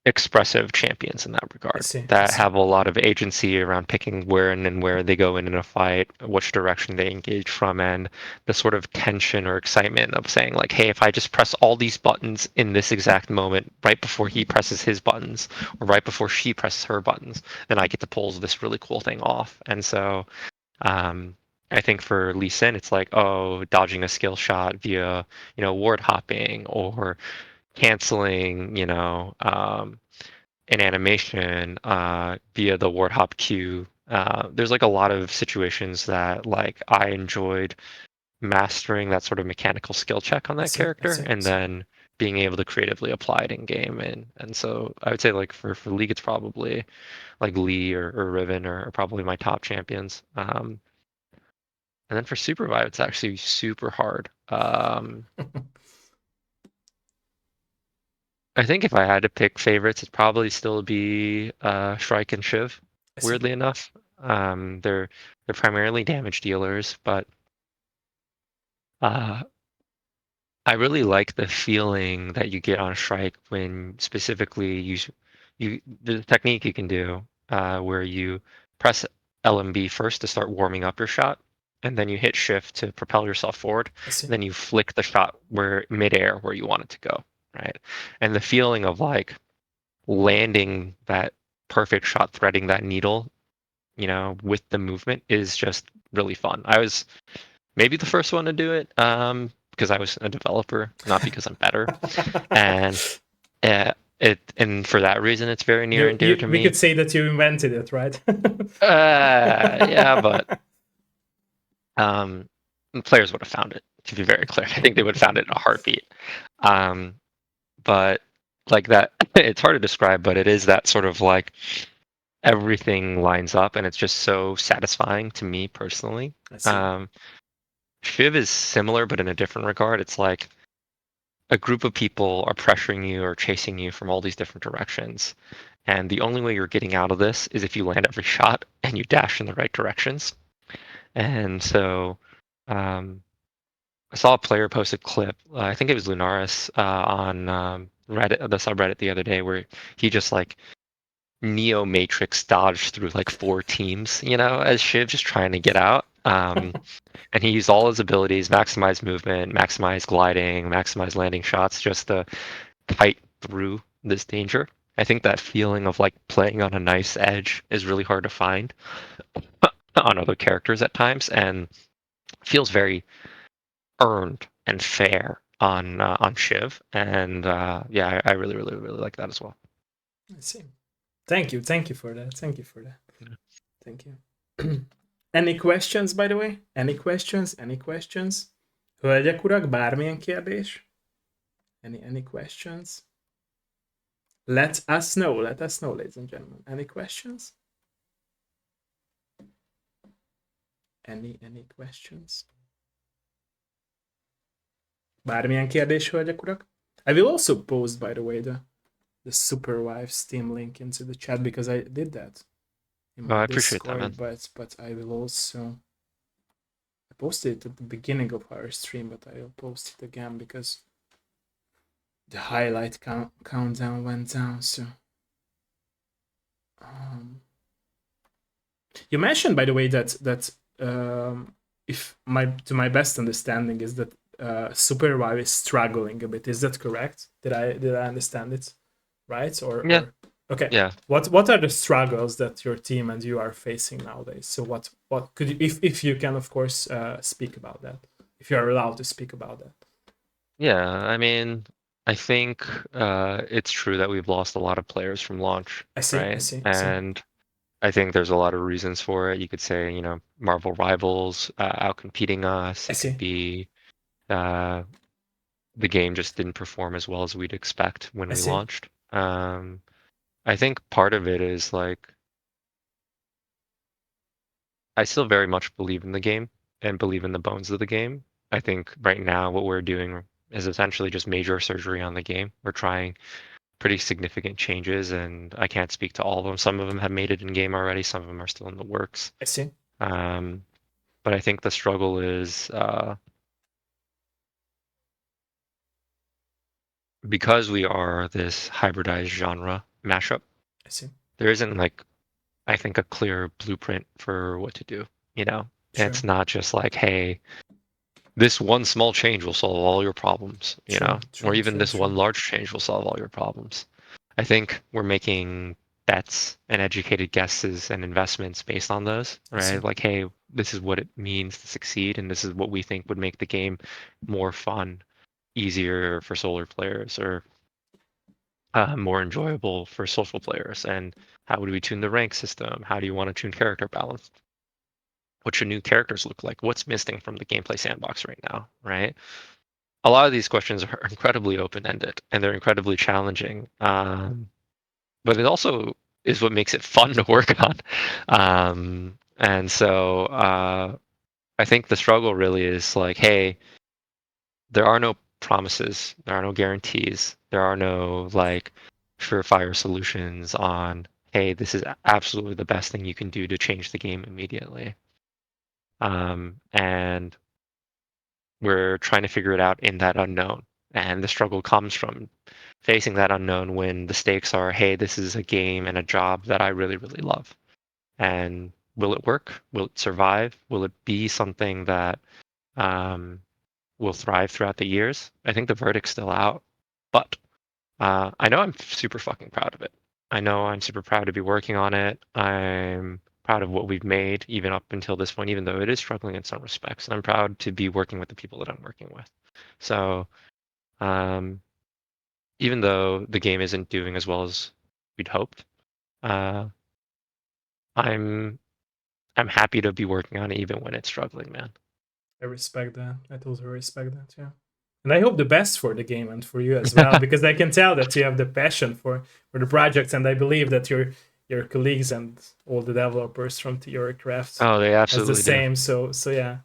expressive champions in that I regard see. I that see. have a lot of agency around picking where and where they go in a fight, which direction they engage from, and the sort of tension or excitement of saying like, hey, if I just press all these buttons in this exact moment right before he presses his buttons or right before she presses her buttons, then I get to pull this really cool thing off. And so I think for Lee Sin, it's like, oh, dodging a skill shot via, ward hopping or canceling, an animation via the ward hop queue. There's like a lot of situations that like I enjoyed mastering that sort of mechanical skill check on I that see. I character, see. I and see. then being able to creatively apply it in game. And so I would say like for League, it's probably like Lee or Riven are probably my top champions. And then for Supervive, it's actually super hard. I think if I had to pick favorites, it'd probably still be Shrike and Shiv. I see. Weirdly enough, they're primarily damage dealers, but uh, I really like the feeling that you get on Shrike when specifically you the technique you can do where you press LMB first to start warming up your shot, and then you hit Shift to propel yourself forward. I see. Then you flick the shot where midair where you want it to go, right? And the feeling of like landing that perfect shot, threading that needle, with the movement is just really fun. I was maybe the first one to do it because I was a developer, not because I'm better. And and for that reason, it's very near and dear to We could me. say that you invented it, right? Yeah, but um, players would have found it. To be very clear, I think they would have found it in a heartbeat. Um, but like that, it's hard to describe, but it is that sort of like everything lines up and it's just so satisfying to me personally. I see. Um, Shiv is similar, but in a different regard. It's like a group of people are pressuring you or chasing you from all these different directions. And the only way you're getting out of this is if you land every shot and you dash in the right directions. And so I saw a player post a clip, I think it was Lunaris, on Reddit, the subreddit the other day where he just like Neo Matrix dodged through like 4 teams, as Shiv just trying to get out. And he used all his abilities, maximize movement, maximize gliding, maximize landing shots, just to kite through this danger. I think that feeling of like playing on a nice edge is really hard to find on other characters at times, and feels very earned and fair on Shiv. And yeah, I really, really, really like that as well. I see. Thank you for that. Thank you for that. Yeah. Thank you. Any questions, by the way? Any questions? Any questions? Hölgyek, urak, bármilyen kérdés? Any questions? Let us know, ladies and gentlemen. Any questions? Any questions? Bármilyen kérdés, hölgyek, urak? I will also post, by the way, the Superwife Steam link into the chat because I did that in my I appreciate that, man. Discord, but I will also I posted it at the beginning of our stream, but I will post it again because the highlight countdown went down. So, you mentioned, by the way, that if to my best understanding is that Superwife is struggling a bit. Is that correct? Did I understand it right? Yeah. Or okay. Yeah. What are the struggles that your team and you are facing nowadays? So what could you, if you can, of course, speak about that, if you are allowed to speak about that? Yeah, I mean, I think it's true that we've lost a lot of players from launch, I see. right? And I think there's a lot of reasons for it. You could say, Marvel Rivals outcompeting us. It could be the game just didn't perform as well as we'd expect when we launched. I think part of it is like I still very much believe in the game and believe in the bones of the game. I think right now what we're doing is essentially just major surgery on the game. We're trying pretty significant changes, and I can't speak to all of them. Some of them have made it in game already. Some of them are still in the works. I see. But I think the struggle is because we are this hybridized genre mashup. I see. There isn't like, I think, a clear blueprint for what to do. Sure. It's not just like, hey, this one small change will solve all your problems, or even this one large change will solve all your problems. I think we're making bets and educated guesses and investments based on those, right? Like, hey, this is what it means to succeed, and this is what we think would make the game more fun, easier for solar players, or more enjoyable for social players. And how would we tune the rank system? How do you want to tune character balance? What should new characters look like? What's missing from the gameplay sandbox right now, right? A lot of these questions are incredibly open-ended and they're incredibly challenging. But it also is what makes it fun to work on. And so I think the struggle really is like, hey, there are no promises, there are no guarantees, there are no like surefire solutions on, hey, this is absolutely the best thing you can do to change the game immediately. And we're trying to figure it out in that unknown. And the struggle comes from facing that unknown when the stakes are, hey, this is a game and a job that I really, really love. And will it work? Will it survive? Will it be something that will thrive throughout the years? I think the verdict's still out. But I know I'm super fucking proud of it. I know I'm super proud to be working on it. I'm proud of what we've made even up until this point, even though it is struggling in some respects. And I'm proud to be working with the people that I'm working with. So even though the game isn't doing as well as we'd hoped, I'm happy to be working on it even when it's struggling, man. I respect that. I totally respect that. Yeah. And I hope the best for the game and for you as well, because I can tell that you have the passion for the project, and I believe that your colleagues and all the developers from Theorycraft they absolutely has the same. Do. So yeah.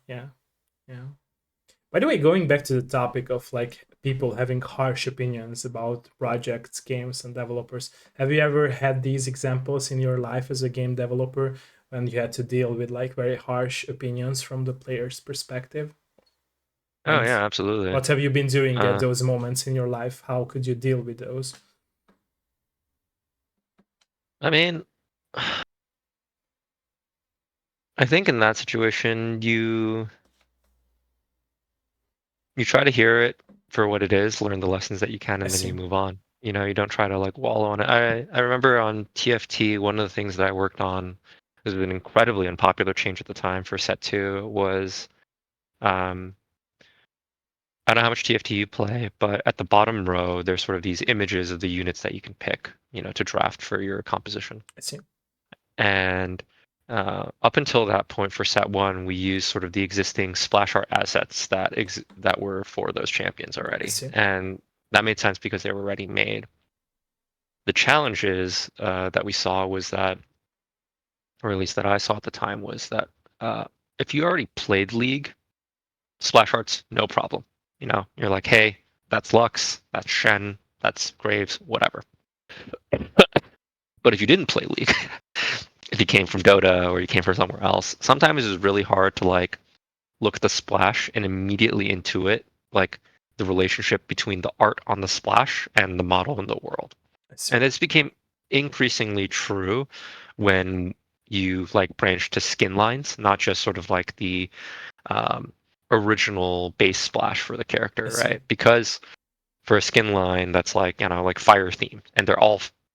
By the way, going back to the topic of like people having harsh opinions about projects, games, and developers, have you ever had these examples in your life as a game developer when you had to deal with like very harsh opinions from the player's perspective? Oh And yeah, absolutely. what have you been doing at Uh, those moments in your life? How could you deal with those? I mean, I think in that situation, you try to hear it for what it is, learn the lessons that you can, I and then see. you move on. You don't try to like wallow on it. I remember on TFT, one of the things that I worked on was an incredibly unpopular change at the time for set two was um, I don't know how much TFT you play, but at the bottom row, there's sort of these images of the units that you can pick, to draft for your composition. I see. And up until that point for set one, we used sort of the existing splash art assets that were for those champions I already, see. and that made sense because they were already made. The challenges that we saw was that, or at least that I saw at the time, was that if you already played League, splash art's no problem. You're like, hey, that's Lux, that's Shen, that's Graves, whatever. But if you didn't play League, if you came from Dota or you came from somewhere else, sometimes it's really hard to like look at the splash and immediately intuit like the relationship between the art on the splash and the model in the world. I see. And this became increasingly true when you like branched to skin lines, not just sort of like the um, original base splash for the I character, see. right? Because for a skin line that's like like fire themed, and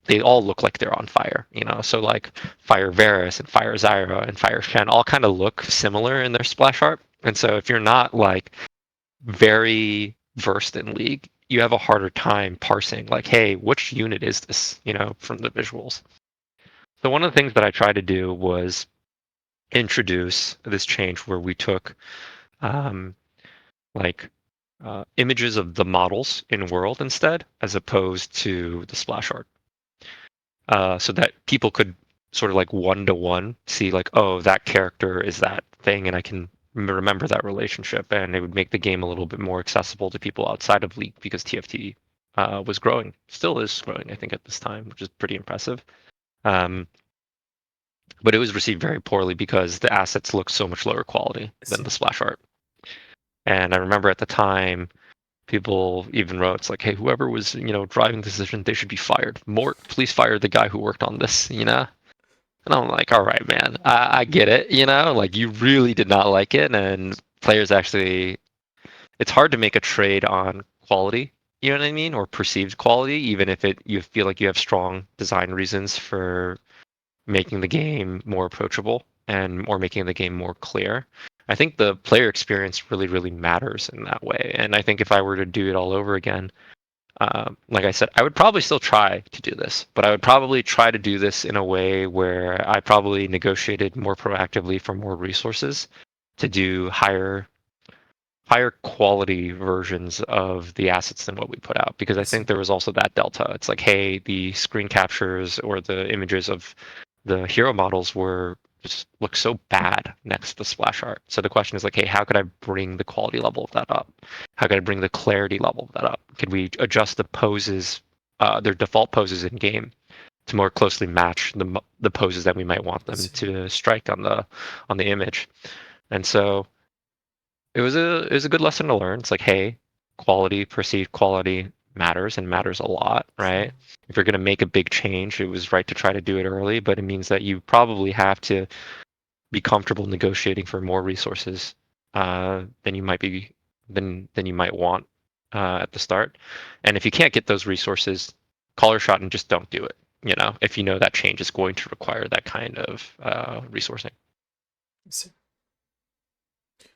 they all look like they're on fire. So like Fire Varus and Fire Zyra and Fire Shen all kind of look similar in their splash art. And so if you're not like very versed in League, you have a harder time parsing like, hey, which unit is this, from the visuals. So one of the things that I tried to do was introduce this change where we took um, like images of the models in world instead, as opposed to the splash art, so that people could sort of like one-to-one see like, oh, that character is that thing, and I can remember that relationship, and it would make the game a little bit more accessible to people outside of League because TFT was growing, still is growing, I think, at this time, which is pretty impressive. Um, but it was received very poorly because the assets look so much lower quality I than see. the splash art. And I remember at the time, people even wrote, it's like, hey, whoever was, driving the decision, they should be fired. Mort, please fire the guy who worked on this. And I'm like, all right, man, I get it. Like you really did not like it, and players actually, it's hard to make a trade on quality. You know what I mean, or perceived quality, even if you feel like you have strong design reasons for making the game more approachable and or making the game more clear. I think the player experience really, really matters in that way. And I think if I were to do it all over again, like I said, I would probably still try to do this, but I would probably try to do this in a way where I probably negotiated more proactively for more resources to do higher quality versions of the assets than what we put out, because I I see. think there was also that delta. It's like, hey, the screen captures or the images of the hero models were just look so bad next to the splash art. So the question is like, hey, how could I bring the quality level of that up? How could I bring the clarity level of that up? Could we adjust the poses, their default poses in game, to more closely match the poses that we might want I them see. to strike on the image? And so it was a good lesson to learn. It's like, hey, quality, perceived quality matters and matters a lot, Sure. right? If you're going to make a big change, it was right to try to do it early, but it means that you probably have to be comfortable negotiating for more resources than you might want at the start. And if you can't get those resources, call your shot and just don't do it. If you know that change is going to require that kind of resourcing. I see.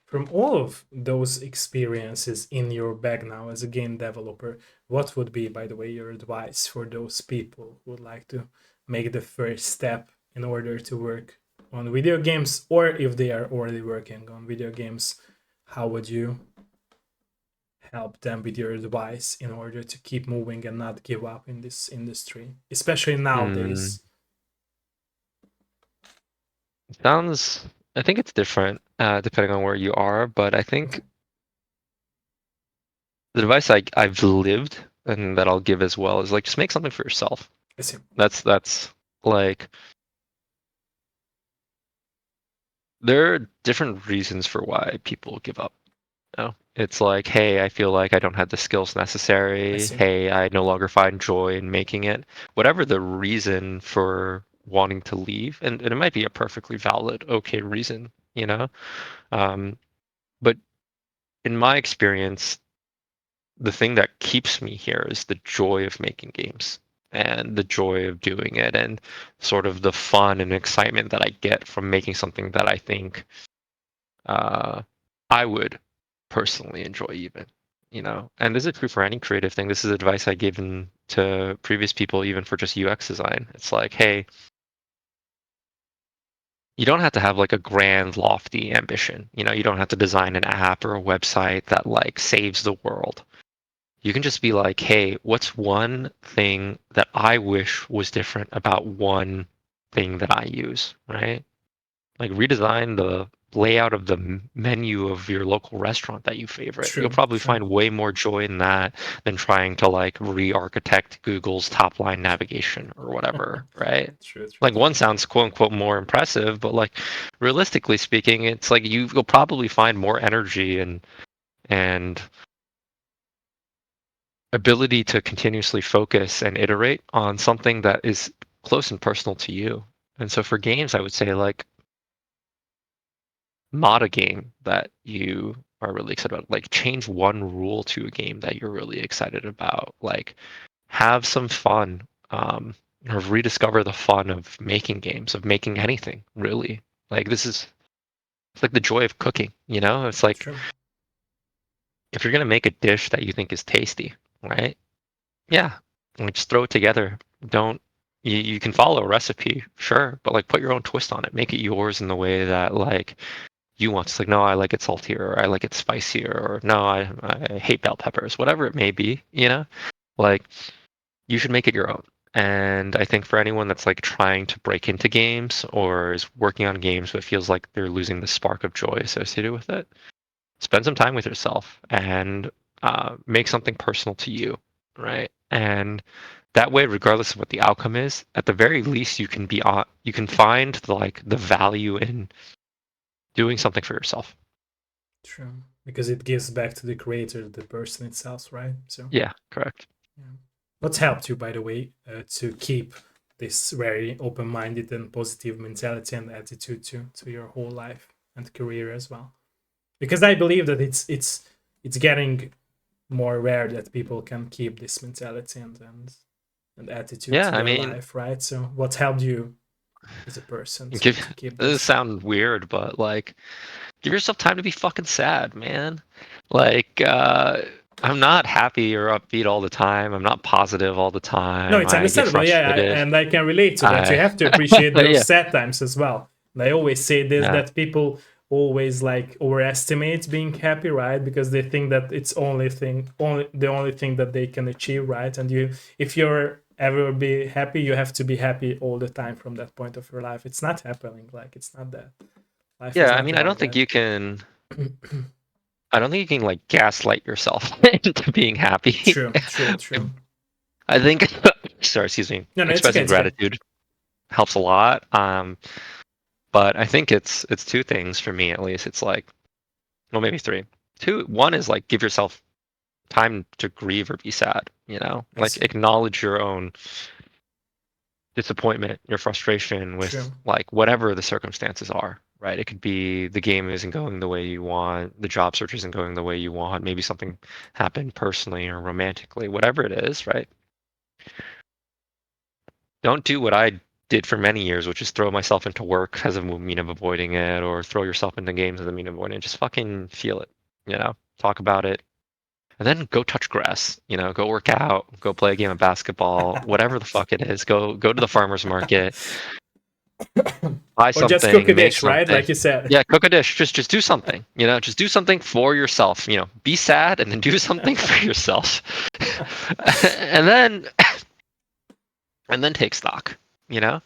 From all of those experiences in your bag now as a game developer, what would be, by the way, your advice for those people who would like to make the first step in order to work on video games, or if they are already working on video games, how would you help them with your advice in order to keep moving and not give up in this industry, especially Hmm. nowadays? Sounds, I think it's different depending on where you are, but I think Okay, the advice I've lived and that I'll give as well is like just make something for yourself. I see. That's like there are different reasons for why people give up. It's like, hey, I feel like I don't have the skills I necessary. see. Hey, I no longer find joy in making it. Whatever the reason for wanting to leave, and it might be a perfectly valid, okay reason, you know? Um, but in my experience, the thing that keeps me here is the joy of making games and the joy of doing it and sort of the fun and excitement that I get from making something that I think uh, I would personally enjoy even, you know. And this is true for any creative thing. This is advice I given to previous people, even for just UX design. It's like, hey, you don't have to have like a grand, lofty ambition. You know, you don't have to design an app or a website that like saves the world. You can just be like, hey, what's one thing that I wish was different about one thing that I use, right? Like redesign the layout of the menu of your local restaurant that you favorite. You'll True, probably true. find way more joy in that than trying to like re-architect Google's top line navigation or whatever, right? True, true, Like one true. sounds quote unquote more impressive, but like realistically speaking, it's like you'll probably find more energy and ability to continuously focus and iterate on something that is close and personal to you. And so for games, I would say like mod a game that you are really excited about. Like change one rule to a game that you're really excited about. Like have some fun, or rediscover the fun of making games, of making anything, really. Like it's like the joy of cooking, you know? It's like True. if you're gonna make a dish that you think is tasty, right? Yeah, like just throw it together. Don't you can follow a recipe, sure, but like put your own twist on it. Make it yours in the way that like you want. It's like, no, I like it saltier, or I like it spicier, or no, I hate bell peppers, whatever it may be, you know? Like you should make it your own. And I think for anyone that's like trying to break into games or is working on games but feels like they're losing the spark of joy associated with it, spend some time with yourself and make something personal to you, right? And that way, regardless of what the outcome is, at the very least, you can find the value in doing something for yourself. True. Because it gives back to the creator, the person itself, right? So, Yeah, correct. yeah. What's helped you, by the way, to keep this very open-minded and positive mentality and attitude to your whole life and career as well? Because I believe that it's getting more rare that people can keep this mentality and attitude Yeah, to I their mean, life, right? So, what helped you as a person give, to keep this this? sound weird, but like, give yourself time to be fucking sad, man. Like, I'm not happy or upbeat all the time. I'm not positive all the No, time. it's I get understandable. Yeah, frustrated. and I can relate to that. You I, have to appreciate those yeah, sad times as well. And I always say this yeah. that people always like overestimate being happy, right? Because they think that it's only the only thing that they can achieve, right? And you, if you're ever be happy, you have to be happy all the time from that point of your life. It's not happening. Like it's not that. Life is Yeah, I not mean, I don't about think that. you can. I don't think you can like gaslight yourself into being happy. True, true, true. I think, sorry, excuse me, No, no, it's okay. expressing It's okay. gratitude helps a lot. But I think it's two things for me at least. It's like, well, maybe three. Two, one is like give yourself time to grieve or be sad. You know, I like see. acknowledge your own disappointment, your frustration with True. like whatever the circumstances are. Right? It could be the game isn't going the way you want, the job search isn't going the way you want, maybe something happened personally or romantically, whatever it is. Right? Don't do what I did for many years, which is throw myself into work as a mean of avoiding it, or throw yourself into games as a mean of avoiding it. Just fucking feel it, you know, talk about it, and then go touch grass. You know, go work out, go play a game of basketball, whatever the fuck it is. Go to the farmer's market, buy Or just cook something, a make dish, right? something. Like you said. Yeah, cook a dish. Just do something. You know, just do something for yourself. You know, be sad and then do something for yourself, and then take stock. You know.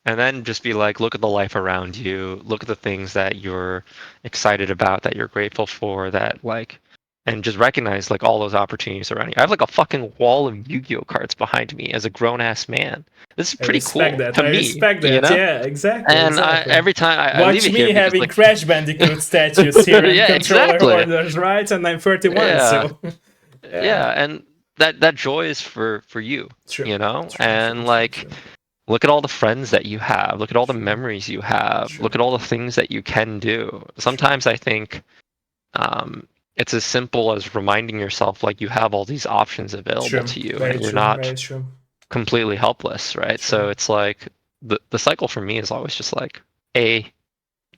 And then just be like, look at the life around you, look at the things that you're excited about, that you're grateful for, that like and just recognize like all those opportunities around you. I have like a fucking wall of Yu-Gi-Oh cards behind me as a grown-ass man. This is I pretty respect cool that. to I me, respect you that. know? Yeah, exactly, And exactly. every time I leave Watch it here me because having like Crash Bandicoot statues here and yeah, controller exactly. holders, right? And I'm 31, Yeah. so yeah. Yeah, and that joy is for you, True, you know? true, true, And true, like true, look at all the friends that you have, look at all the true, memories you have, true, look at all the things that you can do. true, Sometimes I think um, it's as simple as reminding yourself like you have all these options available true. to you Very and you're true, not very true, completely helpless, right? true. So it's like the cycle for me is always just like a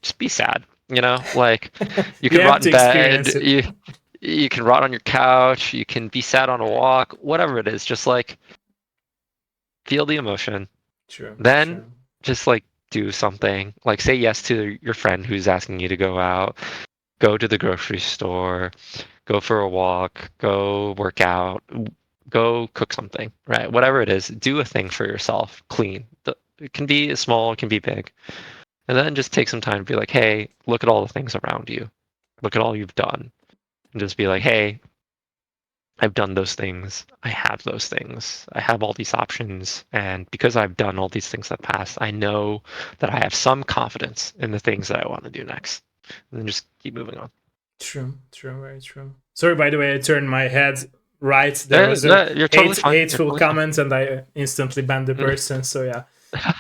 just be sad, you know? Like you You can have rot to in bed, experience it. you can rot on your couch, you can be sad on a walk, whatever it is, just like feel the emotion. True, Then true, just like do something. Like say yes to your friend who's asking you to go out, go to the grocery store, go for a walk, go work out, go cook something, right? Whatever it is, do a thing for yourself, clean. It can be small, it can be big. And then just take some time to be like, hey, look at all the things around you. Look at all you've done. And just be like, hey, I've done those things. I have those things. I have all these options. And because I've done all these things in the past, I know that I have some confidence in the things that I want to do next. And then just keep moving on. true, true, very true. Sorry, by the way, I turned my head right. There was a You're totally fine. You're hateful totally fine. comment, and I instantly banned the person. So yeah,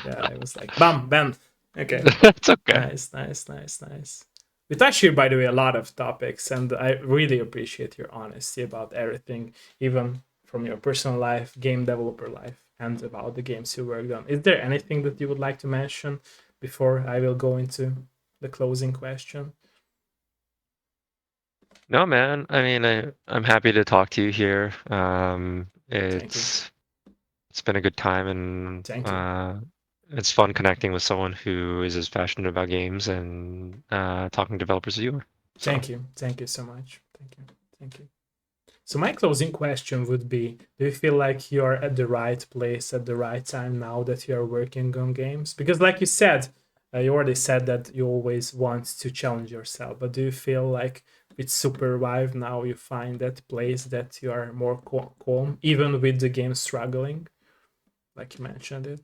yeah, I was like, bam, banned. Okay. It's okay. Nice, nice, nice, nice. We touched here, by the way, a lot of topics, and I really appreciate your honesty about everything, even from your personal life, game developer life, and about the games you worked on. Is there anything that you would like to mention before I will go into the closing question? No, man. I mean, I'm happy to talk to you here. Thank you. It's been a good time, and Thank you. it's fun connecting with someone who is as passionate about games and talking to developers as you are. So. Thank you. Thank you so much. Thank you. Thank you. So my closing question would be, do you feel like you're at the right place at the right time now that you're working on games? Because like you said, you already said that you always want to challenge yourself, but do you feel like with Supervive now you find that place that you are more calm, even with the game struggling, like you mentioned it?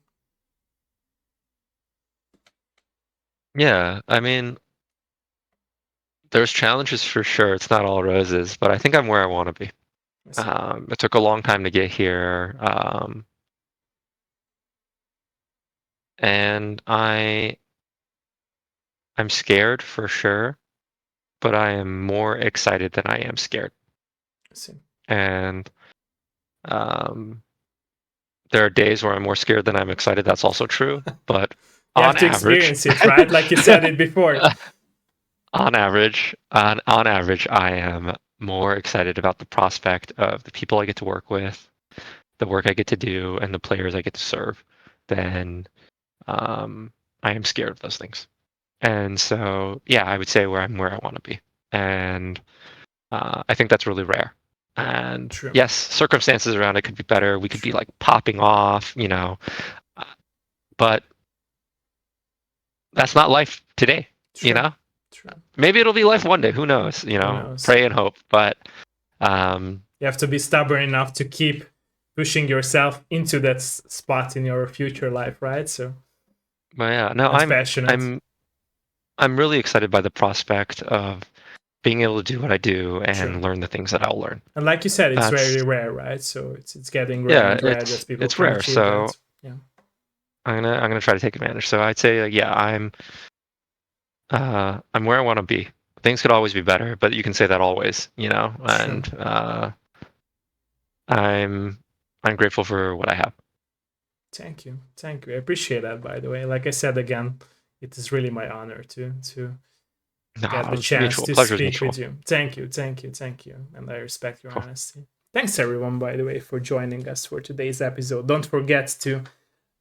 Yeah, I mean, there's challenges for sure. It's not all roses, but I think I'm where I want to be. I see. It took a long time to get here, and I'm scared for sure, but I am more excited than I am scared. I see. And um, there are days where I'm more scared than I'm excited. That's also true, but You have on to average, experience it, right? Like you said it before. on average, I am more excited about the prospect of the people I get to work with, the work I get to do, and the players I get to serve than um, I am scared of those things. And so, yeah, I would say where I want to be, and I think that's really rare. And True. yes, circumstances around it could be better. We could be True. like popping off, you know, uh, but that's not life today, you True. know? True. Maybe it'll be life one day. Who knows? Who knows? Pray and hope. But um, You have to be stubborn enough to keep pushing yourself into that spot in your future life, right? So, but yeah, no, and passionate. I'm really excited by the prospect of being able to do what I do True. and learn the things that I'll learn. And like you said, it's That's very rare, right? So it's getting rare yeah, and rare that people it's can rare. achieve So that. Yeah. I'm gonna try to take advantage. So I'd say like, yeah, I'm where I want to be. Things could always be better, but you can say that always, you know. True. And I'm I'm grateful for what I have. Thank you. Thank you. I appreciate that, by the way. Like I said again, it is really my honor to get No, the it's chance mutual. to Pleasure is speak mutual. with you. Thank you. Thank you. Thank you. And I respect your Cool. honesty. Thanks everyone, by the way, for joining us for today's episode. Don't forget to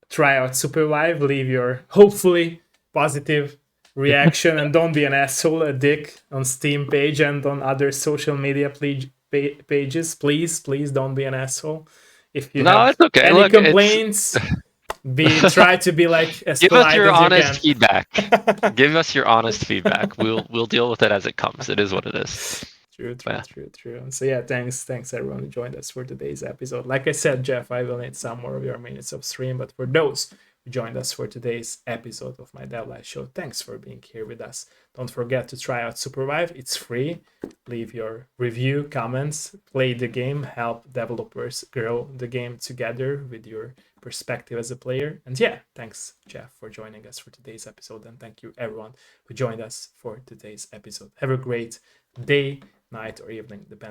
try out Supervive, leave your hopefully positive reaction, and don't be an asshole, a dick on Steam page and on other social media pages. Please don't be an asshole. If you No, have it's okay. any Look, it's complaints, try to be like as give us polite your as you honest can. feedback. Give us your honest feedback. We'll deal with it as it comes. It is what it is. True, But true, yeah. true, true. So yeah, thanks everyone who joined us for today's episode. Like I said, Jeff, I will need some more of your minutes of stream, but for those who joined us for today's episode of my Dev Live show, thanks for being here with us. Don't forget to try out Supervive. It's free. Leave your review, comments, play the game, help developers grow the game together with your perspective as a player. And yeah, thanks, Jeff, for joining us for today's episode. And thank you, everyone who joined us for today's episode. Have a great day, night, or evening, depending